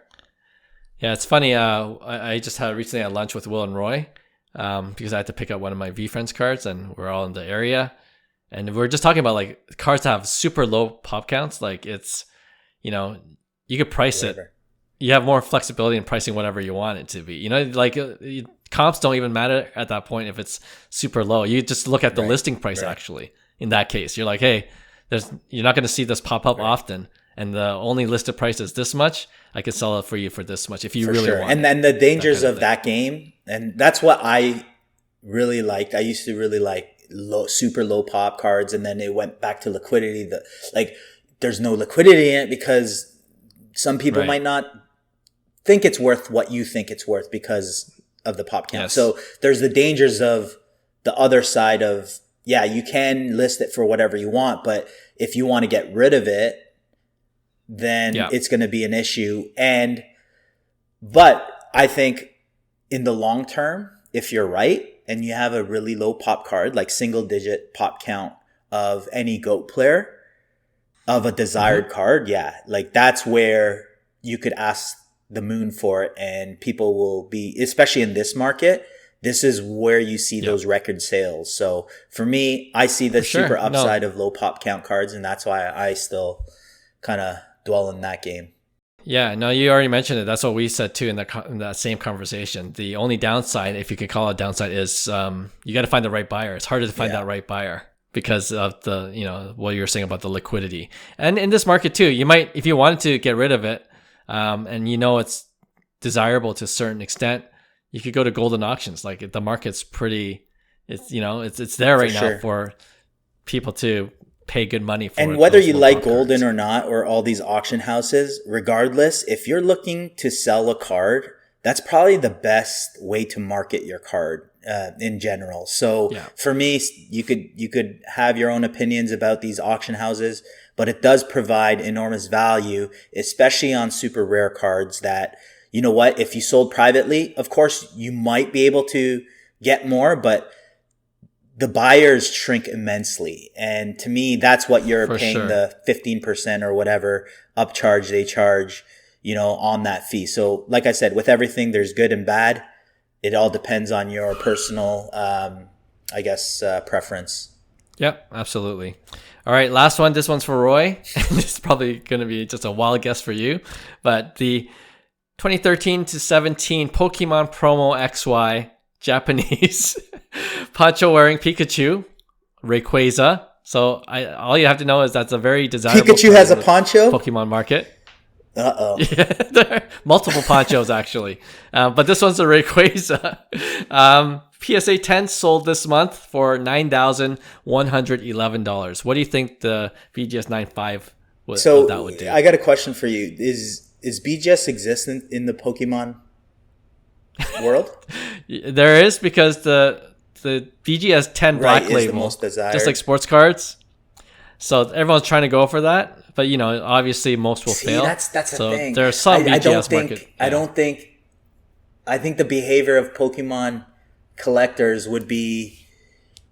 Yeah, it's funny. I just recently had lunch with Will and Roy because I had to pick up one of my V Friends cards and we're all in the area. And we're just talking about like cards that have super low pop counts. Like it's, you could price it. You have more flexibility in pricing whatever you want it to be. Like comps don't even matter at that point if it's super low. You just look at the listing price actually. In that case, you're like, hey, you're not going to see this pop up often, and the only listed price is this much. I could sell it for you for this much if you really want. And then the dangers of that game, and that's what I really liked. I used to really like super low pop cards, and then it went back to liquidity. There's no liquidity in it because some people might not think it's worth what you think it's worth because of the pop count. Yes. So there's the dangers of the other side of, you can list it for whatever you want, but if you want to get rid of it, then it's going to be an issue. But I think in the long term, if you're right and you have a really low pop card, like single digit pop count of any GOAT player of a desired card, like that's where you could ask the moon for it, and people will be, especially in this market, this is where you see those record sales. So for me, I see the super upside of low pop count cards, and that's why I still kind of dwell in that game. Yeah, no, you already mentioned it. That's what we said too in that same conversation. The only downside, if you could call it downside, is you got to find the right buyer. It's harder to find that right buyer because of the, what you were saying about the liquidity. And in this market too, you might, if you wanted to get rid of it, and it's desirable to a certain extent, you could go to golden auctions. Like the market's pretty, it's there right now for people to pay good money for. And whether you like golden or not, or all these auction houses, regardless, if you're looking to sell a card, that's probably the best way to market your card in general. So for me, you could have your own opinions about these auction houses, but it does provide enormous value, especially on super rare cards that, if you sold privately, of course you might be able to get more, but the buyers shrink immensely. And to me, that's what you're paying the 15% or whatever upcharge they charge, on that fee. So like I said, with everything, there's good and bad. It all depends on your personal, preference. Yep, absolutely. All right, last one. This one's for Roy. This is probably going to be just a wild guess for you, but the 2013 to 17 Pokemon Promo XY Japanese poncho wearing Pikachu, Rayquaza. So all you have to know is that's a very desirable Pikachu has a poncho? Pokemon market. Uh-oh. Yeah, there are multiple ponchos actually. But this one's a Rayquaza. PSA 10 sold this month for $9,111. What do you think the BGS 9.5 would do? I got a question for you. Is BGS existent in the Pokemon world? There is, because the BGS 10 black label, the most desired, just like sports cards. So everyone's trying to go for that, but obviously most will fail. That's the thing. There are some BGS market. I think the behavior of Pokemon collectors would be,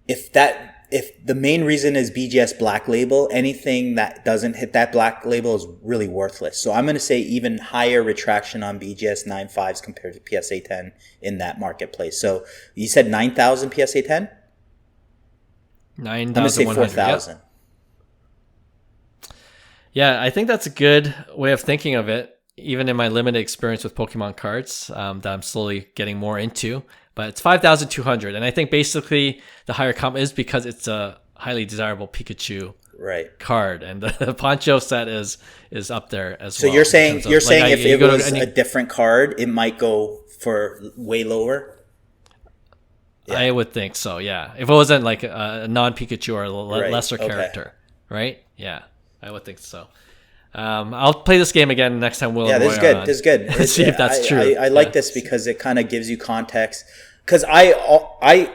if the main reason is BGS black label, anything that doesn't hit that black label is really worthless. So I'm going to say even higher retraction on BGS 9.5s compared to PSA 10 in that marketplace. So you said 9,000 PSA 10? 9,100. I'm going to say 4,000. Yep. Yeah, I think that's a good way of thinking of it, even in my limited experience with Pokemon cards that I'm slowly getting more into. But it's 5,200, and I think basically the higher comp is because it's a highly desirable Pikachu card, and the poncho set is up there as well. So you're saying if it was a different card, it might go for way lower? Yeah. I would think so, yeah. If it wasn't like a non-Pikachu or a lesser character, right? Yeah, I would think so. I'll play this game again next time Will and Roy are on. This is good. Let's see if that's true. I like this because it kind of gives you context. Because I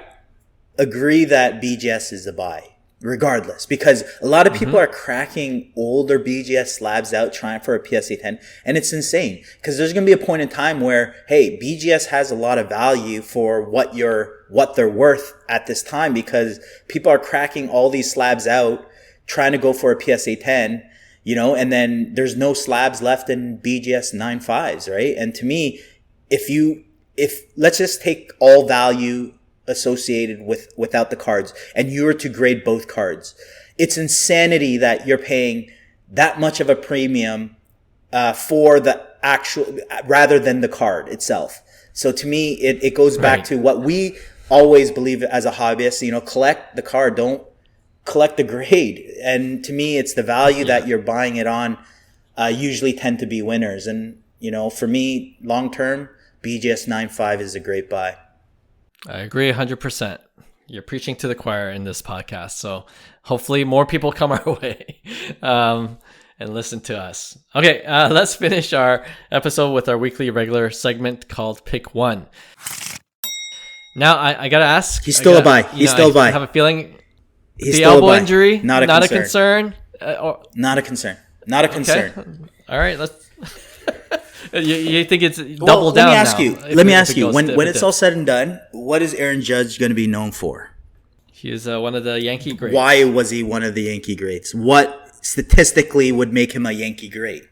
agree that BGS is a buy, regardless. Because a lot of people are cracking older BGS slabs out trying for a PSA 10. And it's insane. Because there's going to be a point in time where, hey, BGS has a lot of value for what they're worth at this time. Because people are cracking all these slabs out trying to go for a PSA 10. And then there's no slabs left in BGS 9.5s, right? And to me, if let's just take all value associated without the cards, and you were to grade both cards, it's insanity that you're paying that much of a premium for the actual rather than the card itself. So to me, it goes back to what we always believe as a hobbyist. Collect the card, don't collect the grade. And to me, it's the value that you're buying it on usually tend to be winners. And for me, long term, BGS 9.5 is a great buy. I agree 100%. You're preaching to the choir in this podcast. So hopefully more people come our way and listen to us. Okay, let's finish our episode with our weekly regular segment called Pick One. Now, I got to ask. He's still a buy. He's still a buy. I have a feeling He's the still elbow a buy. injury, not a concern? Not a concern. Not a concern. Okay. All right, let's... You think it's double down now? Let me ask you. When it's all said and done, what is Aaron Judge going to be known for? He is one of the Yankee greats. Why was he one of the Yankee greats? What statistically would make him a Yankee great?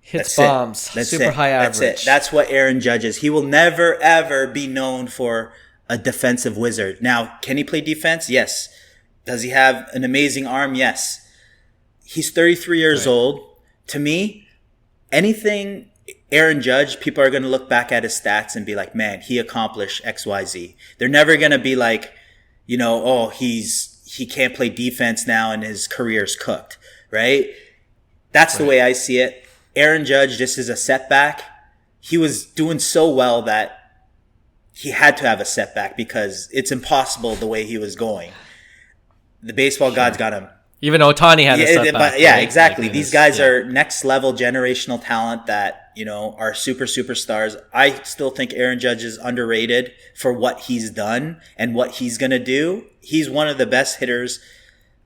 Hits bombs, super high average. That's it. That's what Aaron Judge is. He will never, ever be known for a defensive wizard. Now, can he play defense? Yes. Does he have an amazing arm? Yes. He's 33 years old. To me, anything Aaron Judge, people are going to look back at his stats and be like, man, he accomplished X, Y, Z. They're never going to be like, he can't play defense now and his career's cooked, right? That's the way I see it. Aaron Judge, this is a setback. He was doing so well that he had to have a setback because it's impossible the way he was going. The baseball gods got him. Even Ohtani had a setback. Yeah, exactly. These guys are next level generational talent that, are superstars. I still think Aaron Judge is underrated for what he's done and what he's going to do. He's one of the best hitters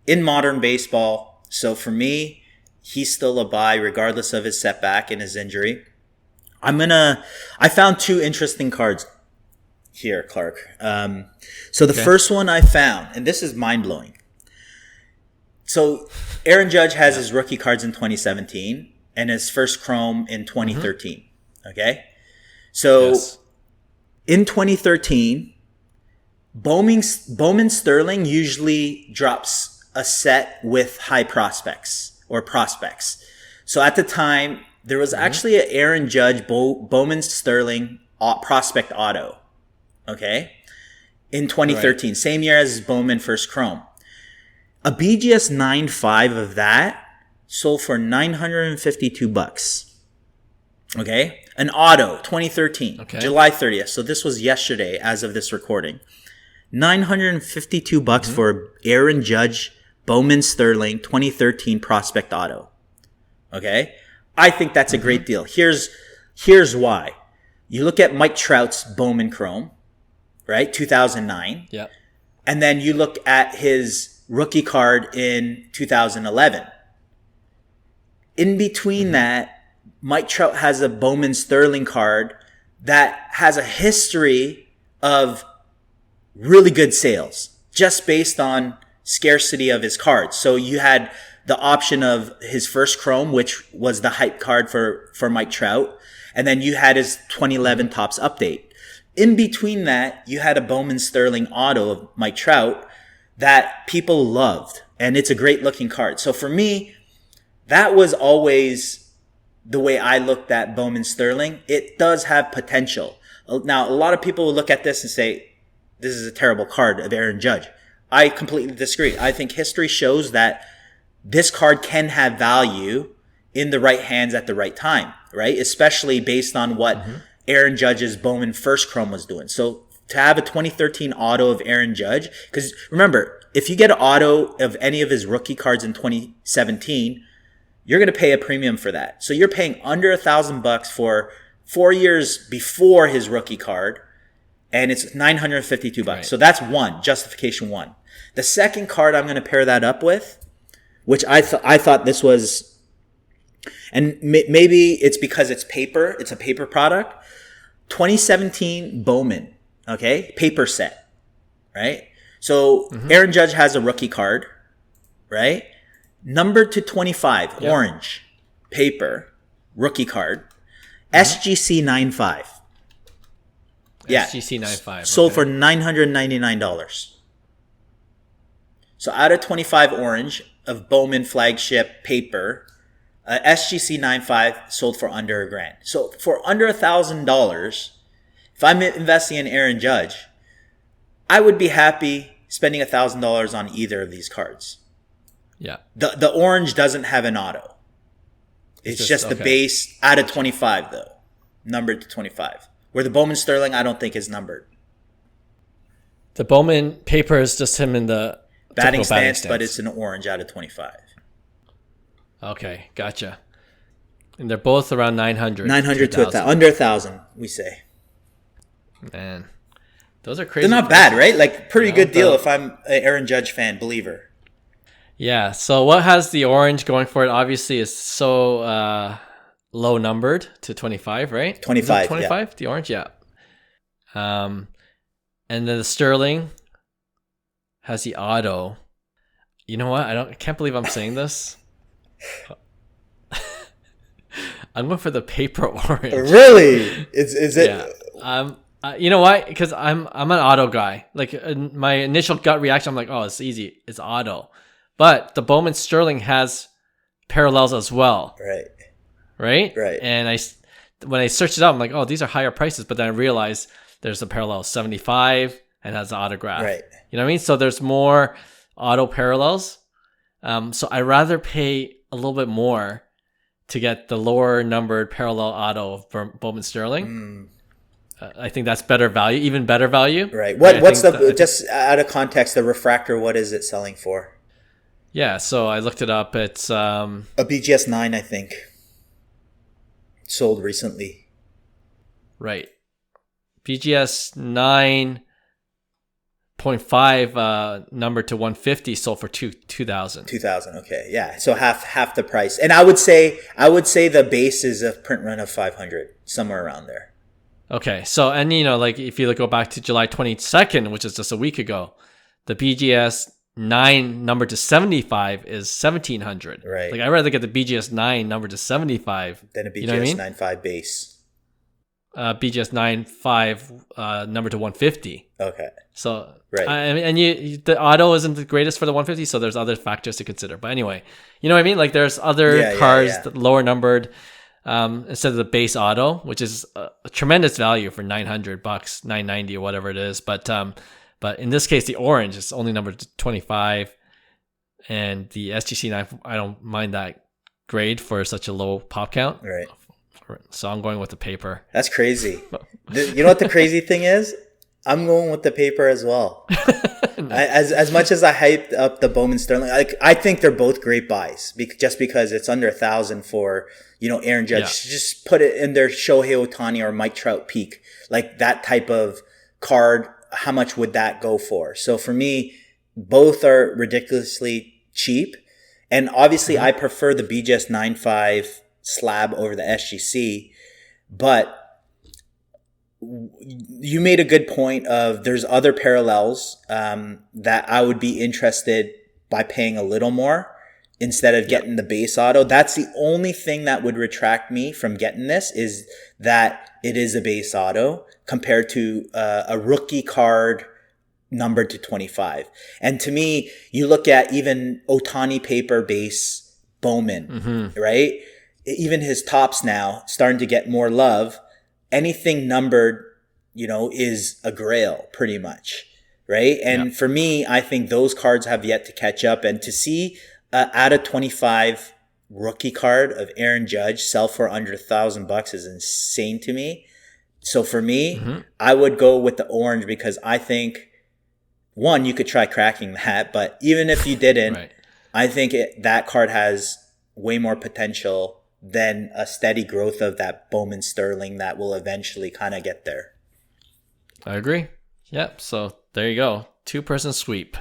in modern baseball. So for me, he's still a buy regardless of his setback and his injury. I found two interesting cards here, Clark. So the first one I found, and this is mind blowing. So Aaron Judge has his rookie cards in 2017 and his first chrome in 2013. Okay. So in 2013, Bowman Sterling usually drops a set with high prospects or prospects. So at the time, there was actually an Aaron Judge Bowman Sterling prospect auto. Okay. In 2013, same year as Bowman first chrome. A BGS 9.5 of that sold for $952. Okay? An auto, 2013, July 30th. So this was yesterday as of this recording. $952 for Aaron Judge Bowman Sterling 2013 prospect auto. Okay? I think that's a great deal. Here's why. You look at Mike Trout's Bowman Chrome, right? 2009. Yep. And then you look at his rookie card in 2011. In between that, Mike Trout has a Bowman Sterling card that has a history of really good sales just based on scarcity of his cards. So you had the option of his first chrome, which was the hype card for Mike Trout. And then you had his 2011 Topps update. In between that, you had a Bowman Sterling auto of Mike Trout that people loved. And it's a great looking card. So for me, that was always the way I looked at Bowman Sterling. It does have potential. Now, a lot of people will look at this and say, this is a terrible card of Aaron Judge. I completely disagree. I think history shows that this card can have value in the right hands at the right time, right? Especially based on what Aaron Judge's Bowman first chrome was doing. So to have a 2013 auto of Aaron Judge, because remember, if you get an auto of any of his rookie cards in 2017, you're going to pay a premium for that. So you're paying under $1,000 for 4 years before his rookie card, and it's $952. Right. So that's justification one. The second card I'm going to pair that up with, which I thought this was, and maybe it's because it's paper, it's a paper product, 2017 Bowman. Okay, paper set, right? So Aaron Judge has a rookie card, right? Numbered to 25, orange, paper, rookie card, SGC 9.5. Yeah. SGC 95. Sold for $999. So out of 25 orange of Bowman flagship paper, SGC 95 sold for under $1,000. So for under $1,000, if I'm investing in Aaron Judge, I would be happy spending $1,000 on either of these cards. Yeah. The orange doesn't have an auto. It's just the base out of 25 though, numbered to 25. Where the Bowman Sterling, I don't think is numbered. The Bowman paper is just him in the batting stance, but it's an orange out of 25. Okay, gotcha. And they're both around 900. 900 to 1,000. Under 1,000, we say. Man, those are crazy. They're not bad, right? Like, pretty good deal if I'm an Aaron Judge fan, believer. Yeah, so what has the orange going for it? Obviously, is so low numbered to 25, right? 25, 25, yeah. The orange, yeah. And then the Sterling has the auto. You know what? I can't believe I'm saying this. I'm going for the paper orange. Really? Is it? Yeah. You know why? Because I'm an auto guy. Like my initial gut reaction, I'm like, oh, it's easy. It's auto. But the Bowman Sterling has parallels as well. Right. And when I searched it out, I'm like, oh, these are higher prices. But then I realized there's a parallel 75 and has an autograph. Right. You know what I mean? So there's more auto parallels. So I'd rather pay a little bit more to get the lower numbered parallel auto of Bowman Sterling. I think that's better value, even better value. Right. What's just out of context, the refractor, what is it selling for? Yeah, so I looked it up. It's a BGS 9, I think. Sold recently. Right. BGS 9.5 number to 150 sold for 2,000. 2,000, okay. Yeah. So half the price. And I would say the base is a print run of 500, somewhere around there. Okay. So, and like if you go back to July 22nd, which is just a week ago, the BGS 9 number to 75 is 1,700. Right. Like I'd rather get the BGS 9 number to 75 than a BGS 9.5 base. BGS 9.5 number to 150. Okay. So right. And the auto isn't the greatest for the 150, so there's other factors to consider. But anyway, you know what I mean? Like there's other cars that lower numbered instead of the base auto, which is a tremendous value for $900, $990 or whatever it is. But in this case, the orange is only numbered to 25, and the SGC 9, I don't mind that grade for such a low pop count. Right. So I'm going with the paper. That's crazy. You know what the crazy thing is? I'm going with the paper as well. As much as I hyped up the Bowman Sterling, I think they're both great buys just because it's under 1,000 for Aaron Judge. Yeah. Just put it in their Shohei Ohtani or Mike Trout peak, like that type of card. How much would that go for? So for me, both are ridiculously cheap. And obviously I prefer the BGS 9.5 slab over the SGC, but you made a good point of there's other parallels that I would be interested by paying a little more instead of getting the base auto. That's the only thing that would retract me from getting this is that it is a base auto compared to a rookie card numbered to 25. And to me, you look at even Ohtani paper base Bowman, right? Even his tops now starting to get more love. Anything numbered, is a grail pretty much, right? And for me, I think those cards have yet to catch up. And to see out of 25 rookie card of Aaron Judge sell for under $1,000 is insane to me. So for me, I would go with the orange because I think, one, you could try cracking that. But even if you didn't, I think that card has way more potential than a steady growth of that Bowman Sterling that will eventually kind of get there. I agree. Yep. So there you go. 2-person sweep.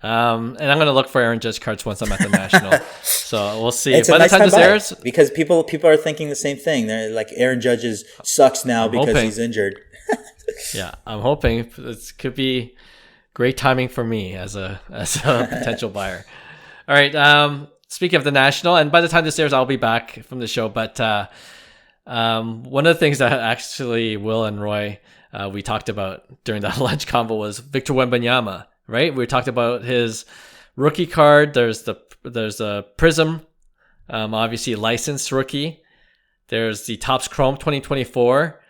And I'm going to look for Aaron Judge cards once I'm at the National. So we'll see. By the time this airs, because people are thinking the same thing. They're like, Aaron Judge sucks now because he's injured. Yeah, I'm hoping it could be great timing for me as a potential buyer. All right. Speaking of the National, and by the time this airs, I'll be back from the show. But one of the things that actually Will and Roy we talked about during that lunch combo was Victor Wembanyama, right? We talked about his rookie card. There's a Prism, obviously licensed rookie. There's the Topps Chrome 2024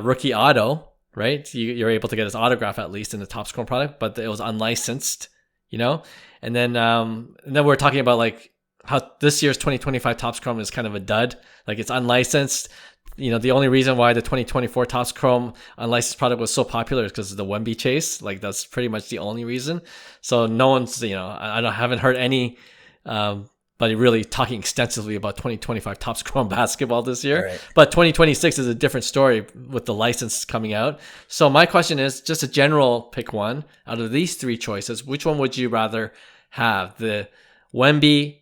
rookie auto, right? You're able to get his autograph at least in the Topps Chrome product, but it was unlicensed, And then we're talking about like how this year's 2025 Topps Chrome is kind of a dud. Like it's unlicensed. The only reason why the 2024 Topps Chrome unlicensed product was so popular is because of the Wemby chase. Like that's pretty much the only reason. So no one's, haven't heard any, but really talking extensively about 2025 Topps Chrome basketball this year. Right. But 2026 is a different story with the license coming out. So my question is just a general pick one out of these three choices. Which one would you rather have? The Wemby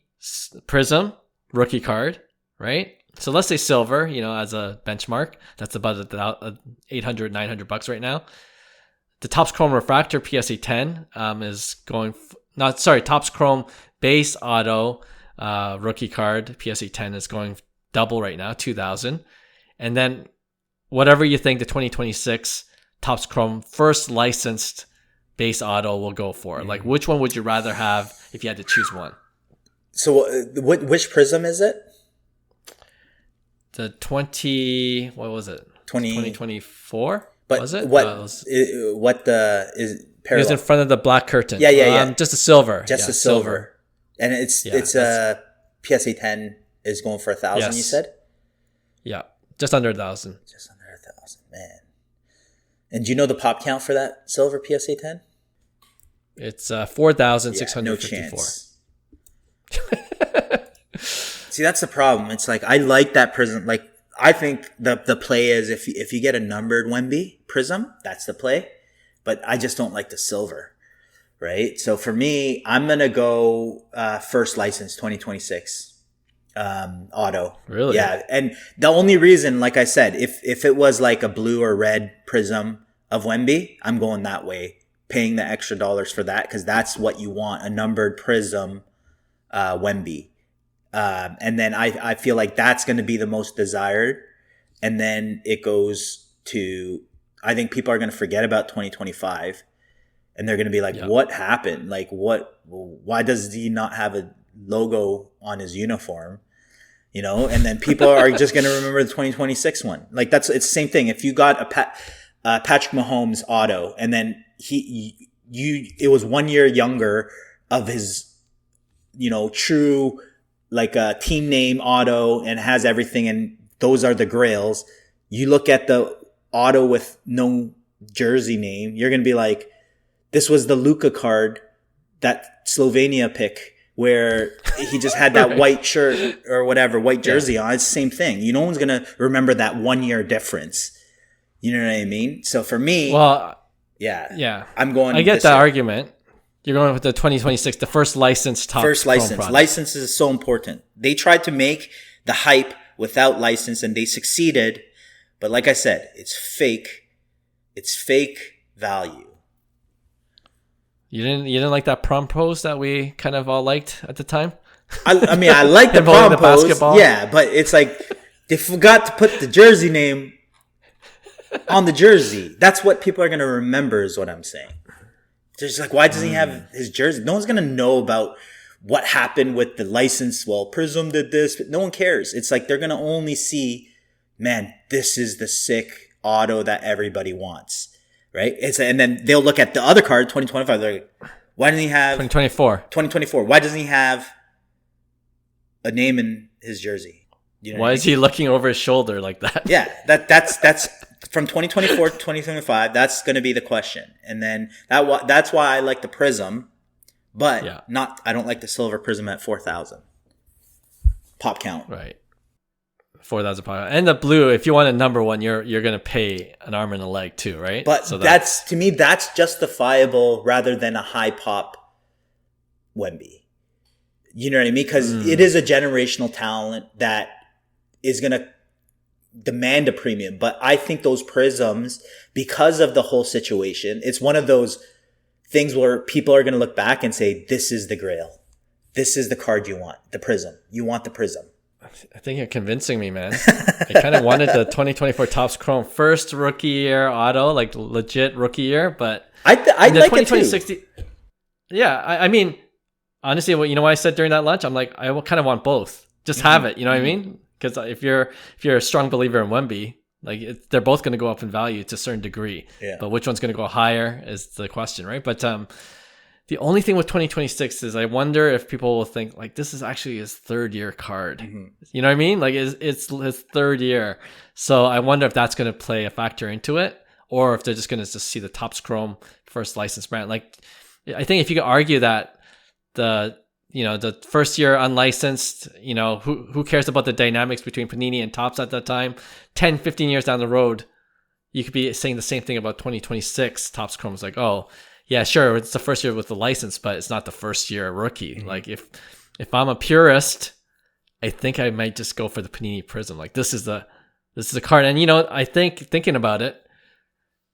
Prism rookie card, right? So let's say silver, as a benchmark. That's about $800, $900 right now. The Topps Chrome Refractor PSA 10 is going, Topps Chrome Base Auto rookie card PSA 10 is going double right now, 2,000. And then whatever you think the 2026 Topps Chrome first licensed base auto will go for. Mm-hmm. Like which one would you rather have if you had to choose one? So which Prism is it? The 2024? But was it? What is It was in parallel? front of the black curtain. Yeah. Just a silver. Just a silver. And it's PSA 10 is going for 1,000. Yes. You said? Yeah, just under 1,000. Just under 1,000, man. And do you know the pop count for that silver PSA 10? It's 4,654. No chance. See, that's the problem. It's like I like that Prism. Like I think the play is if you get a numbered Wemby Prism, that's the play. But I just don't like the silver, right? So for me, I'm gonna go first license 2026 auto. Really? Yeah. And the only reason, like I said, if it was like a blue or red Prism of Wemby, I'm going that way, paying the extra dollars for that because that's what you want, a numbered Prism Wemby. And then I feel like that's going to be the most desired. And then it goes to, I think people are going to forget about 2025 and they're going to be like, What happened? Like why does he not have a logo on his uniform? And then people are just going to remember the 2026 one. Like it's the same thing. If you got a Patrick Mahomes auto and then it was 1 year younger of his, true, like a team name auto and has everything and those are the grails. You look at the auto with no jersey name, you're going to be like, this was the Luka card, that Slovenia pick where he just had that white shirt or whatever, white jersey on. It's the same thing. No one's going to remember that 1 year difference. You know what I mean? So for me, yeah, I'm going. I get that argument. You're going with the 2026, the first licensed Topps First Chrome license. product. License is so important. They tried to make the hype without license and they succeeded. But like I said, it's fake. It's fake value. You didn't like that prom pose that we kind of all liked at the time? I mean, I like the prom pose. Basketball. Yeah, but it's like they forgot to put the jersey name on the jersey. That's what people are going to remember is what I'm saying. They're just like, why doesn't he have his jersey? No one's going to know about what happened with the license. Well, Prism did this, but no one cares. It's like they're going to only see, man, this is the sick auto that everybody wants, right? And then they'll look at the other card, 2025. They're like, why doesn't he have 2024? Why doesn't he have a name in his jersy? Why is he looking over his shoulder like that? Yeah, that's from 2024 to 2025. That's going to be the question, and then that's why I like the Prism, but I don't like the silver Prism at 4,000 pop count. Right, 4,000 pop count, and the blue. If you want a number one, you're going to pay an arm and a leg too, right? But so that's to me that's justifiable rather than a high pop Wemby. You know what I mean? Because it is a generational talent that is going to demand a premium. But I think those Prisms, because of the whole situation, it's one of those things where people are going to look back and say, this is the grail. This is the card you want, the Prism. You want the Prism. I think you're convincing me, man. I kind of wanted the 2024 Topps Chrome first rookie year auto, like legit rookie year, but I'd like it too. Yeah, I mean, honestly, what I said during that lunch, I'm like, I kind of want both. Just have it, you know what I mean? Because if you're a strong believer in Wemby, like they're both going to go up in value to a certain degree. Yeah. But which one's going to go higher is the question, right? But the only thing with 2026 is I wonder if people will think like this is actually his third year card. You know what I mean? Like it's his third year. So I wonder if that's going to play a factor into it, or if they're just going to just see the Topps Chrome first licensed brand. Like I think if you could argue that the first year unlicensed, who cares about the dynamics between Panini and Topps at that time? 10, 15 years down the road, you could be saying the same thing about 2026 Topps Chrome. It's like, oh, yeah, sure, it's the first year with the license, but it's not the first year rookie. Like if I'm a purist, I think I might just go for the Panini Prism. Like this is the card. And I think thinking about it,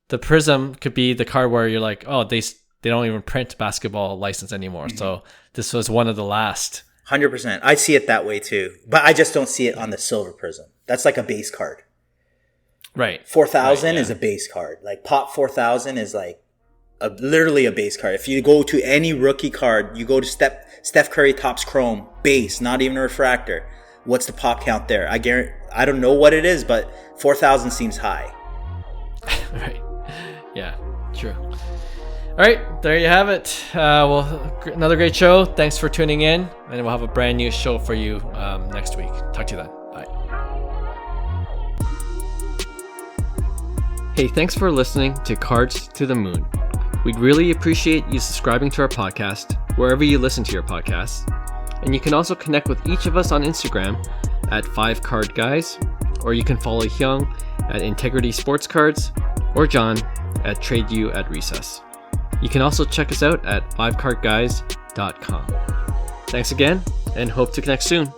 the Prism could be the card where you're like, oh, they don't even print basketball license anymore. So this was one of the last. 100%. I see it that way too, but I just don't see it on the silver Prism. That's like a base card. Right. 4,000 is a base card. Like Pop 4,000 is like literally a base card. If you go to any rookie card, you go to Steph Curry Topps Chrome base, not even a refractor. What's the pop count there? I don't know what it is, but 4,000 seems high. Right. Yeah. True. All right, there you have it. Another great show. Thanks for tuning in, and we'll have a brand new show for you next week. Talk to you then. Bye. Hey, thanks for listening to Cards to the Moon. We'd really appreciate you subscribing to our podcast wherever you listen to your podcasts. And you can also connect with each of us on Instagram at 5cardguys, or you can follow Hyung at Integrity Sports Cards, or John at TradeU at Recess. You can also check us out at 5cardguys.com. Thanks again, and hope to connect soon.